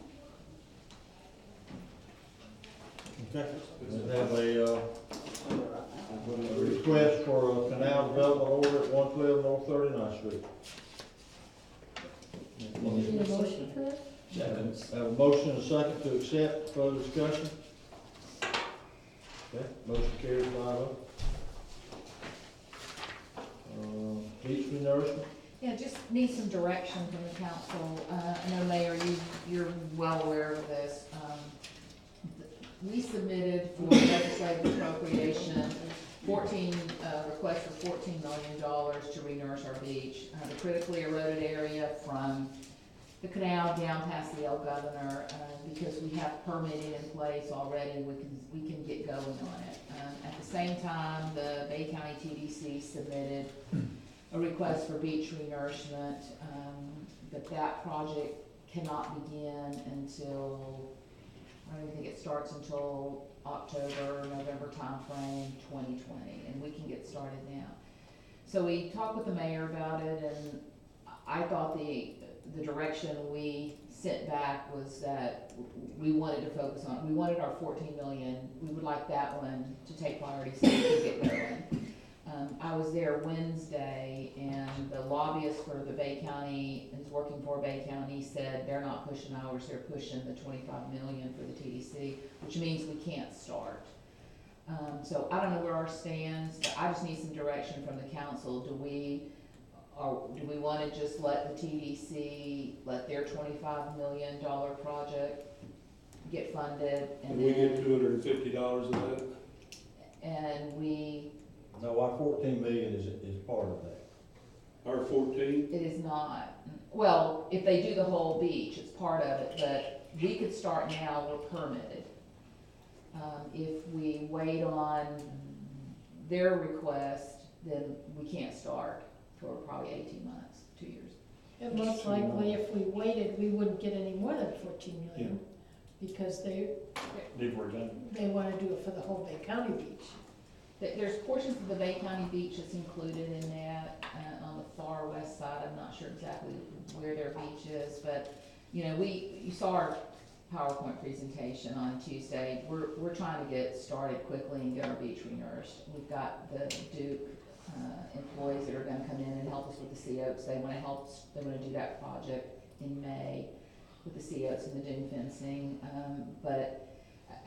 Okay, we have a request for a canal development order at 112 North 39th Street. Need a motion for that? Second. Have a motion and a second to accept, further discussion? Okay, motion carries 5-0. Beach renourishment? Yeah, just need some direction from the council. I know, Mayor, you're well aware of this. We submitted for legislative appropriation 14, request for $14 million to renourish our beach. The critically eroded area from the canal down past the El Governor, because we have permitting in place already, we can get going on it. At the same time, the Bay County TDC submitted a request for beach renourishment, but that project cannot begin until, I don't even think it starts until October, November timeframe, 2020, and we can get started now. So we talked with the mayor about it, and I thought the direction we sent back was that we wanted to focus on, we wanted our 14 million, we would like that one to take priority so we could get going. I was there Wednesday, and the lobbyist for the Bay County, is working for Bay County, said they're not pushing ours, they're pushing the 25 million for the TDC, which means we can't start. So I don't know where ours stands, but I just need some direction from the council. Do we wanna just let the TDC, let their $25 million project get funded, And we get $250 of that? and we, No, our 14 million is part of that. Our 14? it is not, well, if they do the whole beach, it's part of it, but we could start now, we're permitted. If we wait on their request, then we can't start for probably 18 months, 2 years. And most likely, if we waited, we wouldn't get any more than 14 million, because They've already done it. they wanna do it for the whole Bay County beach. There's portions of the Bay County beach that's included in that, on the far west side, I'm not sure exactly where their beach is, but, you know, you saw our PowerPoint presentation on Tuesday. We're trying to get started quickly and get our beach renourished. We've got the Duke, employees that are gonna come in and help us with the sea oats. They wanna do that project in May with the sea oats and the dune fencing, but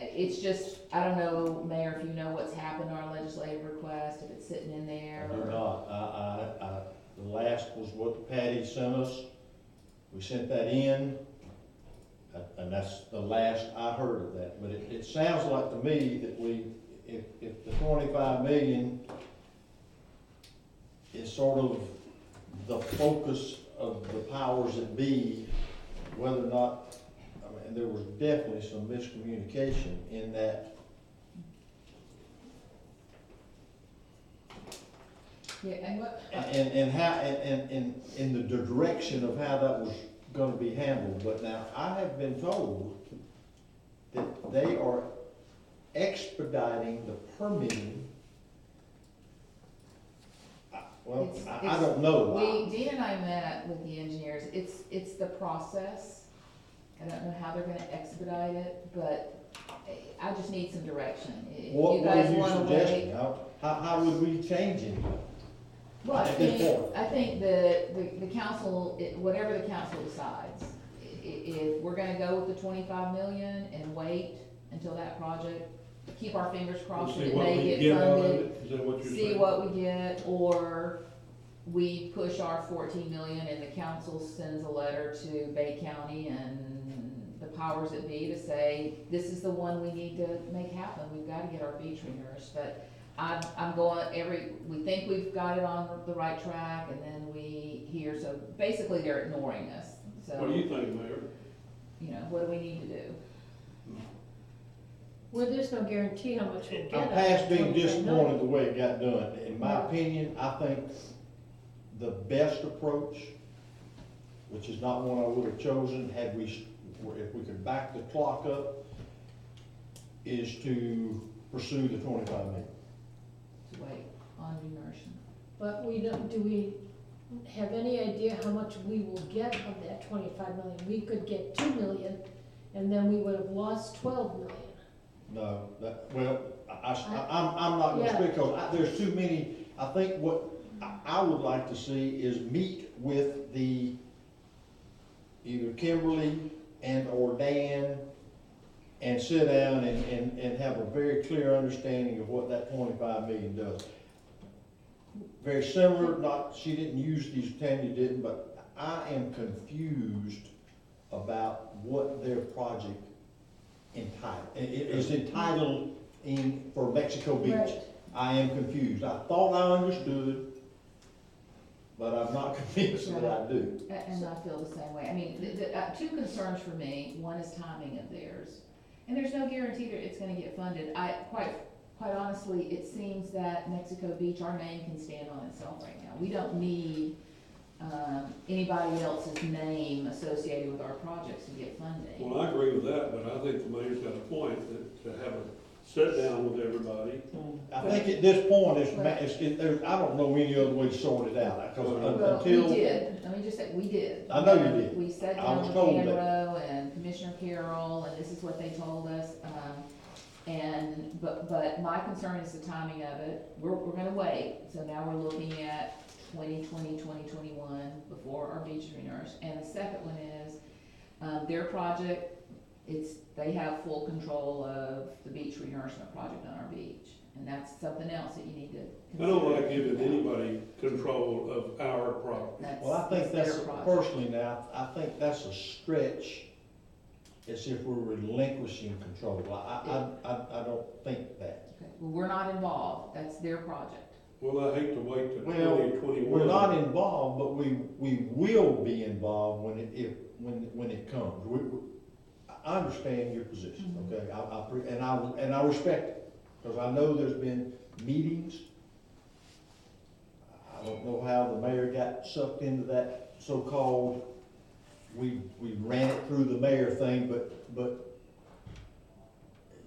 it's just, I don't know, Mayor, if you know what's happened to our legislative request, if it's sitting in there. I do or- not. The last was what Patty sent us. We sent that in, and that's the last I heard of that. But it sounds like to me that if the 25 million is sort of the focus of the powers that be, whether or not, I mean, there was definitely some miscommunication in that. Yeah, and what, And how, and in the direction of how that was gonna be handled, but now I have been told that they are expediting the permitting. Well, I don't know. Dean and I met with the engineers, it's the process. I don't know how they're gonna expedite it, but I just need some direction. If What you guys are you wanna suggesting? wait. How would we change it? Well, At this point? I think the council, whatever the council decides, if we're gonna go with the 25 million and wait until that project, keep our fingers crossed that See it what may we get get out of funded, it, is that what you're see saying? what we get, or we push our 14 million and the council sends a letter to Bay County and the powers that be to say, this is the one we need to make happen, we've gotta get our beach renourished, but I'm going we think we've got it on the right track, and then we hear, so basically they're ignoring us, so. What do you think, Mayor? You know, what do we need to do? Well, there's no guarantee how much we'll get. I'm out of past being 25 million. disappointed the way it got done. In my Yeah. opinion, I think the best approach, which is not one I would have chosen had if we could back the clock up, is to pursue the 25 million. To wait on renourishment? But do we have any idea how much we will get of that 25 million? We could get 2 million, and then we would have lost 12 million. No, well, I'm not gonna Yeah. speak, because there's too many. I think what I would like to see is meet with either Kimberly and or Dan, and sit down and have a very clear understanding of what that 25 million does. Very similar, she didn't use these, Tanya didn't, but I am confused about what their project is entitled for Mexico Beach. Right. I am confused. I thought I understood, but I'm not convinced that I do. And I feel the same way. I mean, two concerns for me, one is timing of theirs. And there's no guarantee that it's gonna get funded. Quite honestly, it seems that Mexico Beach, our name can stand on itself right now. We don't need, anybody else's name associated with our projects to get funding. Well, I agree with that, but I think the mayor's got a point, that to have a sit down with everybody. I think at this point, I don't know any other way to sort it out, because Well, we until. did, let me just say, we did. I know you did. We sat I down was with told that. Canro and Commissioner Carroll, and this is what they told us, but my concern is the timing of it. We're gonna wait, so now we're looking at 2020, 2021 before our beach is renourished. And the second one is, their project, they have full control of the beach renourishment project on our beach. And that's something else that you need to consider. I don't like giving anybody control of our property. Well, I think their that's, project. personally now, I think that's a stretch, as if we're relinquishing control. I don't think that. Okay, well, we're not involved, that's their project. Well, I hate to wait till Well, 2021. we're not involved, but we will be involved when it comes. I understand your position, Mhm. okay? And I respect it, because I know there's been meetings. I don't know how the mayor got sucked into that so-called, we ran it through the mayor thing, but,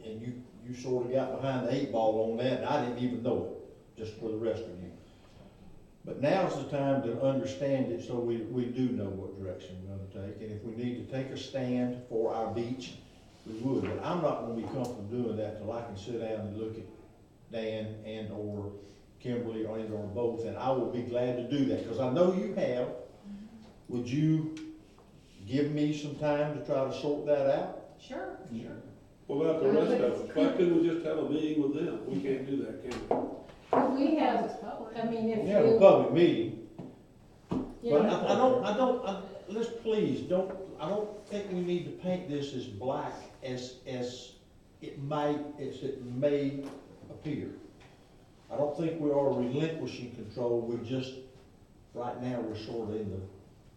and you sort of got behind the 8 ball on that, and I didn't even know it, just for the rest of you. But now's the time to understand it, so we do know what direction we're gonna take, and if we need to take a stand for our beach, we would. But I'm not gonna be comfortable doing that till I can sit down and look at Dan and or Kimberly and or both, and I will be glad to do that, because I know you have. Would you give me some time to try to sort that out? Sure. What about the rest of us? Why couldn't we just have a meeting with them? We can't do that, can we? We have, I mean, if We have a you, public meeting, you but know, let's please, I don't think we need to paint this as black as it may appear. I don't think we are relinquishing control, we're just right now, we're sort of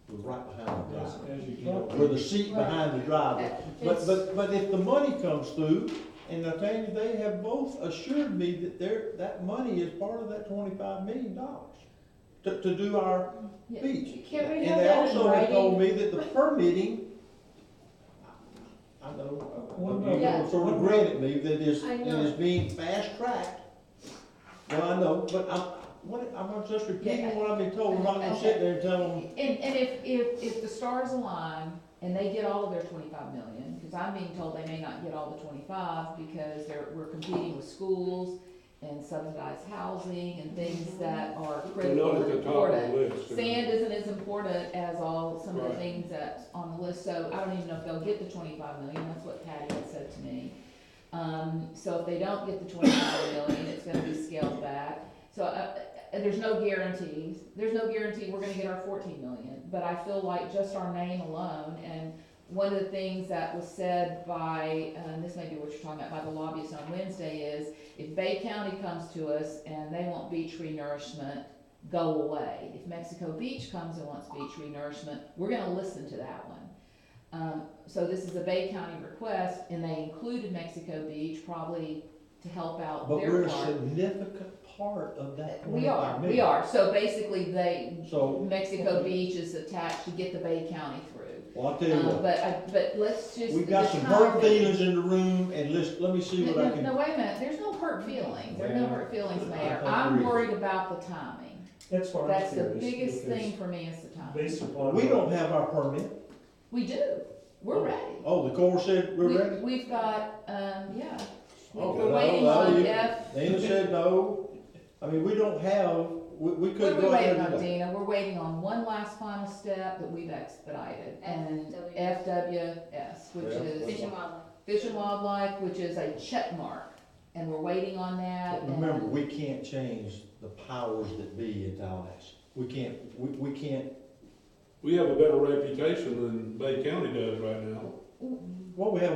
we're right behind the As driver. as you You know, get we're the seat behind the driver. It's- But if the money comes through, and I tell you, they have both assured me that that money is part of that $25 million to do our Yeah. beach. Can we And have they that in also have told writing? me that the permitting, I know, What you about- Yeah. sort of granted me that is, I it know. is being fast tracked. Well, I know, but I'm just repeating Yeah. what I've been told, I'm not gonna sit there and tell them, And if the stars align and they get all of their 25 million, because I'm being told they may not get all the 25 because we're competing with schools and subsidized housing and things that are They're not critical at and the top of the important. list. Sand isn't as important as some of the Right. things that's on the list, so I don't even know if they'll get the 25 million, that's what Patty had said to me. So if they don't get the 25 million, it's gonna be scaled back. So, there's no guarantees, there's no guarantee we're gonna get our 14 million, but I feel like just our name alone, and one of the things that was said by, and this may be what you're talking about, by the lobbyists on Wednesday is, if Bay County comes to us and they want beach renourishment, go away. If Mexico Beach comes and wants beach renourishment, we're gonna listen to that one. So this is a Bay County request, and they included Mexico Beach probably to help out but their we're a part. significant part of that We 25 are, million. we are, so basically So, Mexico Beach is attached to get the Bay County through. well, I'll tell you what, But let's just. we've got the some hurt timing. feelings in the room, and let me see what I No, can. no, wait a minute, there's no hurt feelings, there's no Well, hurt feelings, I Mayor. think there I'm is. worried about the timing. That's what I'm That's the curious, biggest because thing for me is the timing. based upon. We don't have our permit. We do, we're ready. Oh, the Corps said we're ready? We've got, yeah, Oh, we're well, waiting well, on you- F, Dana said no. I mean, we don't have, we what could are we go ahead waiting and on, do that. Dina? We're waiting on one last final step that we've expedited, and FWS, which Yeah. is Fish and Wildlife. Fish and Wildlife, which is a check mark, and we're waiting on that. But remember, we can't change the powers that be in Tallahassee. We can't. We have a better reputation than Bay County does right now. Well, we have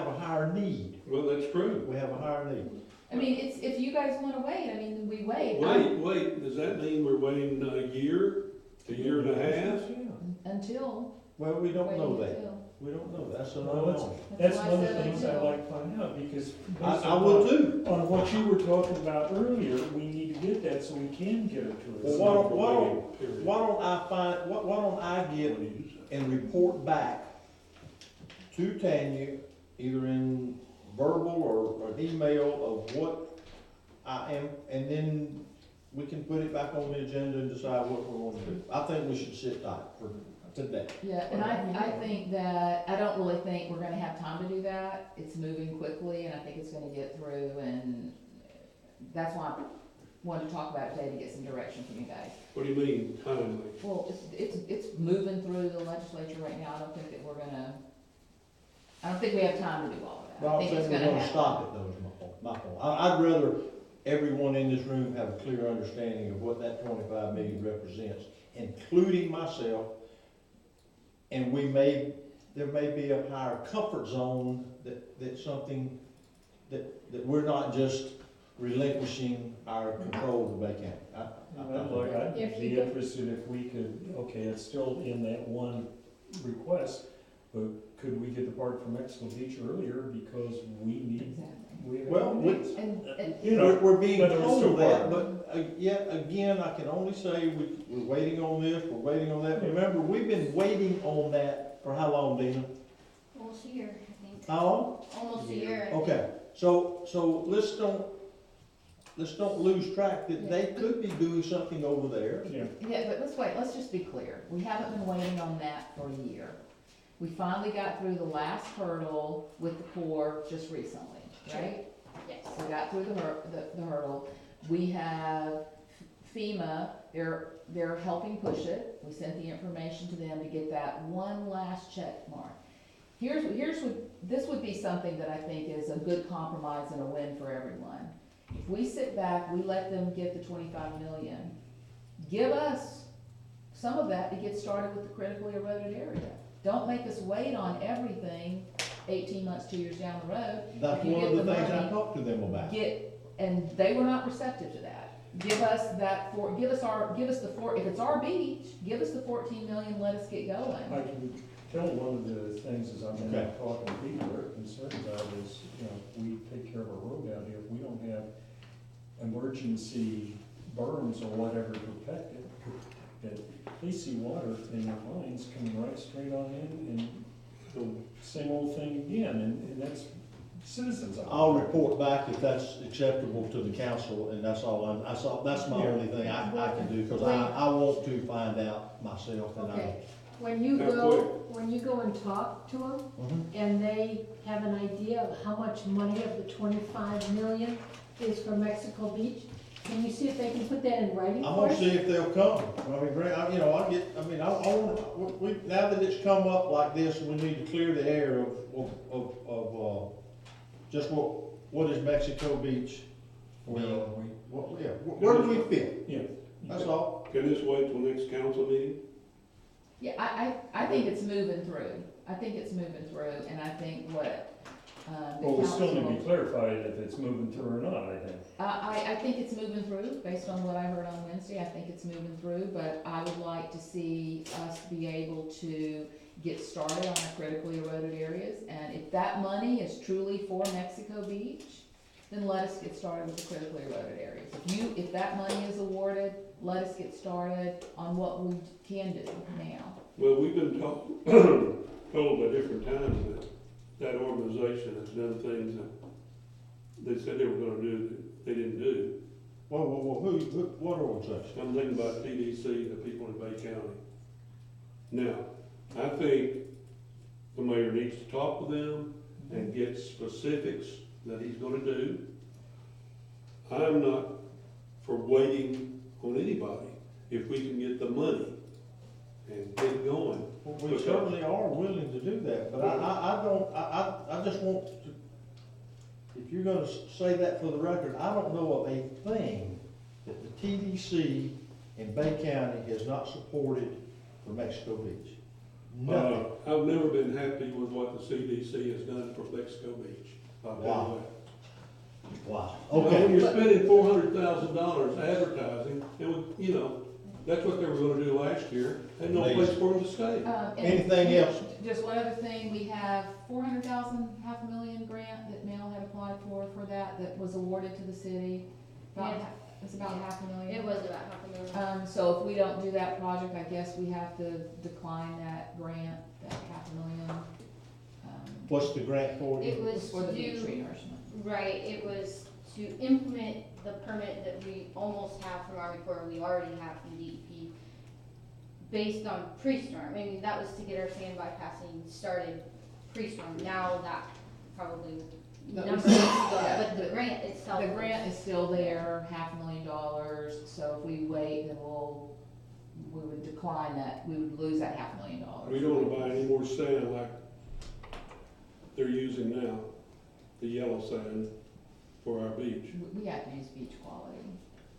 a higher need. Well, that's true. We have a higher need. I mean, if you guys wanna wait, I mean, we wait. Wait, does that mean we're waiting a year and a half? Until, Well, we don't know waiting that. until. We don't know. That's an Well, unknown. That's why I one of the said things I'd until. like to find out, because. based I would upon- too. On what you were talking about earlier, we need to get that so we can get it to us. Well, why don't I get and report back to Tanya, either in verbal or an email of what I am, and then we can put it back on the agenda and decide what we're gonna do. I think we should sit tight for today. Yeah, and I think that, I don't really think we're gonna have time to do that. It's moving quickly, and I think it's gonna get through, and that's why I wanted to talk about it today, to get some direction from you guys. What do you mean, timely? Well, it's moving through the legislature right now. I don't think we have time to do all of that. But I I'm think it's saying we're gonna gonna happen. stop it though, is my point. I'd rather everyone in this room have a clear understanding of what that 25 million represents, including myself. And there may be a higher comfort zone that's something that we're not just relinquishing our control of the Bay County. Well, look, I'd If be you could- interested if we could, okay, it's still in that one request, but could we get the part from Mexico Beach earlier, because we need, Exactly. we have. Well, needs. And You know, We're being whether it's told still that, part. but yet again, I can only say we're waiting on this, we're waiting on that. Remember, we've been waiting on that for how long, Dina? Almost a year, I think. How long? Almost a year. I think. Okay, so let's don't lose track that they could be doing something over there. Yeah, Yeah, but let's just be clear. We haven't been waiting on that for a year. We finally got through the last hurdle with the Corps just recently, right? Yes. We got through the hurdle. We have FEMA, they're helping push it. We sent the information to them to get that one last check mark. This would be something that I think is a good compromise and a win for everyone. If we sit back, we let them get the 25 million, give us some of that to get started with the critically eroded area. Don't make us wait on everything 18 months, 2 years down the road. That's If you one of get the the things I money, talked to them about. And they were not receptive to that. give us that give us if it's our beach, give us the 14 million, let us get going. I can tell one of the things is I've been Okay. talking to people, they're concerned about is, you know, we take care of our road out here, if we don't have emergency berms or whatever to protect it, that they see water in their lines coming right straight on in, and same old thing again, and that's citizens. I'll report back if that's acceptable to the council, and that's all that's my only thing I can do, because I want to find out myself, and Okay, when you go and talk to them, and they have an idea of how much money of the 25 million is for Mexico Beach, can you see if they can put that in writing I'm for gonna us? see if they'll come. I mean, Grant, I want, now that it's come up like this, we need to clear the air of just what is Mexico Beach? Where are we? Where do we fit? Yeah. That's all. Can this wait till next council meeting? Yeah, I think it's moving through. I think it's moving through, and I think what, the Well, we still need to council. be clarified if it's moving through or not, I think. I think it's moving through, based on what I heard on Wednesday, I think it's moving through, but I would like to see us be able to get started on the critically eroded areas, and if that money is truly for Mexico Beach, then let us get started with the critically eroded areas. If that money is awarded, let us get started on what we can do now. Well, we've been told by different times that that organization has done things that they said they were gonna do that they didn't do. Who, what organization? I'm thinking about TDC, the people in Bay County. Now, I think the mayor needs to talk with them and get specifics that he's gonna do. I'm not for waiting on anybody if we can get the money and get it going. Well, we certainly are willing to do that, but I just want to, if you're gonna say that for the record, I don't know of a thing that the TDC in Bay County has not supported for Mexico Beach. Nothing. I've never been happy with what the CDC has done for Mexico Beach. I'll tell you Wow. that. Wow. When Okay. you're spending $400,000 advertising, that's what they were gonna do last year, had no place for them to stay. And Anything else? Just one other thing, we have 400,000, $500,000 grant that Mel had applied for that was awarded to the city. It's about $500,000. It was about $500,000. So if we don't do that project, I guess we have to decline that grant, that $500,000. What's the grant for? It was For the to beach do, renourishment. right, it was to implement the permit that we almost have from Army Corps, we already have from DEP, based on pre-storm. I mean, that was to get our sand bypassing started pre-storm. Now that probably But number we- needs to go, yeah, but the grant itself. The grant is still there, $500,000, so if we wait, then we would decline that, we would lose that $500,000. We don't wanna buy any more sand like they're using now, the yellow sand for our beach. We have to use beach quality.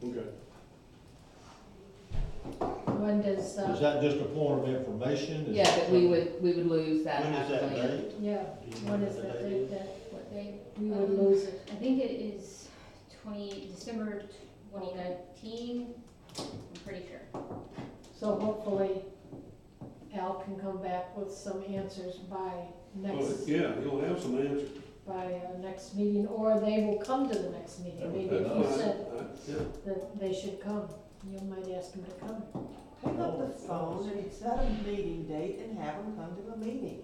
Okay. When does, Is that just a point of information? Is Yeah, it but we would lose that When is that $500,000. date? yeah, Do you know when what is the that date date is? that What day? we would lose it? I think it is December 2019, I'm pretty sure. So hopefully Al can come back with some answers by Well, next, yeah, you'll have some answers. next meeting, or they will come to the next meeting. Maybe if you said Yeah. that they should come, you might ask them to come. Pick up the phone and set a meeting date and have them come to a meeting.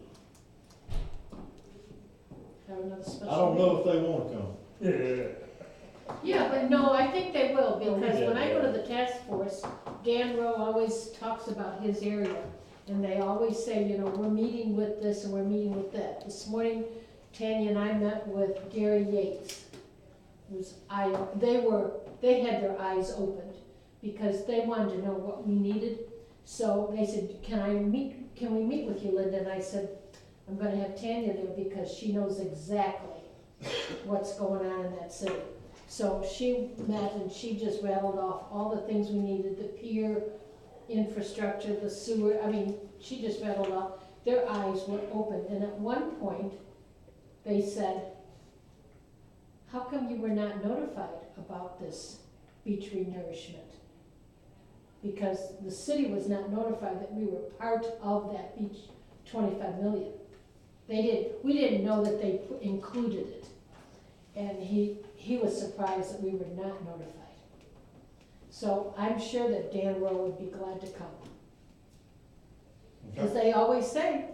Have another special I don't meeting. know if they wanna come. Yeah. Yeah, but no, I think they will, Oh, we because did, when I go to yeah. the task force, Dan Rowe always talks about his area. And they always say, we're meeting with this and we're meeting with that. This morning, Tanya and I met with Gary Yates, they had their eyes opened, because they wanted to know what we needed. So they said, can we meet with you, Linda? And I said, I'm gonna have Tanya there because she knows exactly what's going on in that city. So she met and she just rattled off all the things we needed, the pier, infrastructure, the sewer, she just rattled off. Their eyes were open, and at one point, they said, how come you were not notified about this beach renourishment. Because the city was not notified that we were part of that beach 25 million. We didn't know that they included it. And he was surprised that we were not notified. So I'm sure that Dan Rowe would be glad to come. Because they always say,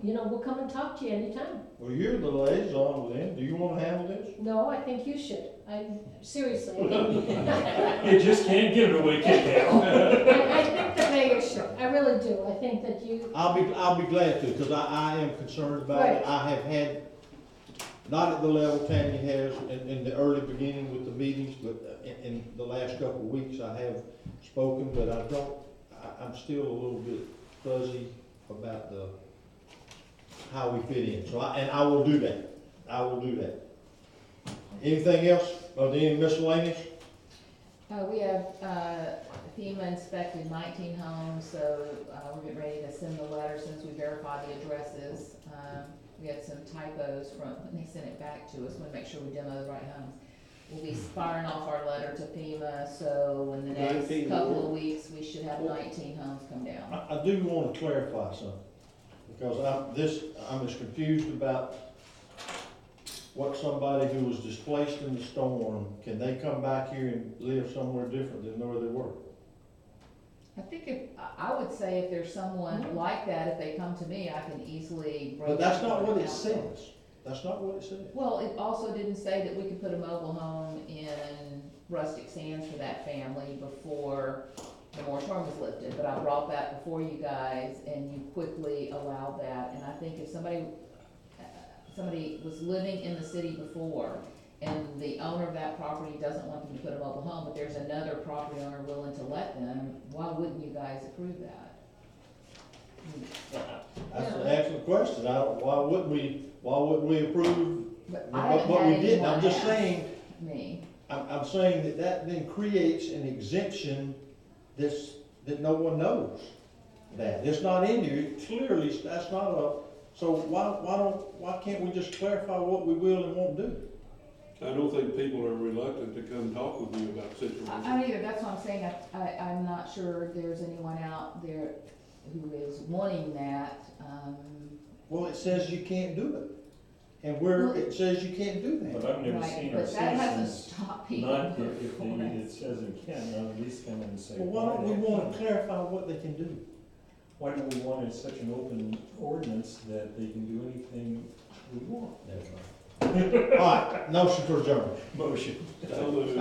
you know, we'll come and talk to you anytime. Well, you're the liaison with them. Do you wanna handle this? No, I think you should. Seriously, I think, You just can't give it away, can you? I think the mayor should. I really do. I think that you, I'll be glad to, because I am concerned about it. Right. I have had, not at the level Tammy has in the early beginning with the meetings, but in the last couple of weeks, I have spoken, but I'm still a little bit fuzzy about how we fit in. So I will do that. I will do that. Anything else? Are there any miscellaneous? We have, FEMA inspected 19 homes, so, we're getting ready to send the letter since we verified the addresses. We had some typos when they sent it back to us, we want to make sure we demo the right homes. We'll be firing off our letter to FEMA, so in the next 19 couple more. of weeks, we should have 19 homes come down. I do want to clarify something, because I'm as confused about what somebody who was displaced in the storm, can they come back here and live somewhere different than where they were? I think I would say if there's someone like that, if they come to me, I can easily break. But that's up not the what it council. says. That's not what it says. Well, it also didn't say that we could put a mobile home in Rustic Sands for that family before the moratorium was lifted, but I brought that before you guys, and you quickly allowed that, and I think if somebody was living in the city before, and the owner of that property doesn't want them to put a mobile home, but there's another property owner willing to let them, why wouldn't you guys approve that? That's an excellent question. Why wouldn't we approve? But I haven't But had we didn't. I'm anyone just ask saying, me. I'm saying that then creates an exemption that no one knows that. It's not in here. Clearly, that's not so why can't we just clarify what we will and won't do? I don't think people are reluctant to come talk with you about situations. I don't either, that's what I'm saying, I'm not sure there's anyone out there who is wanting that, Well, it says you can't do it. And it says you can't do that. But I've never right, seen our but that hasn't citizens stopped people. not, if before. it says it can, now at least come in and say. Well, why don't we want to clarify what they can do? Why do we want such an open ordinance that they can do anything we want? All right, motion for adjournment. Motion. So moved.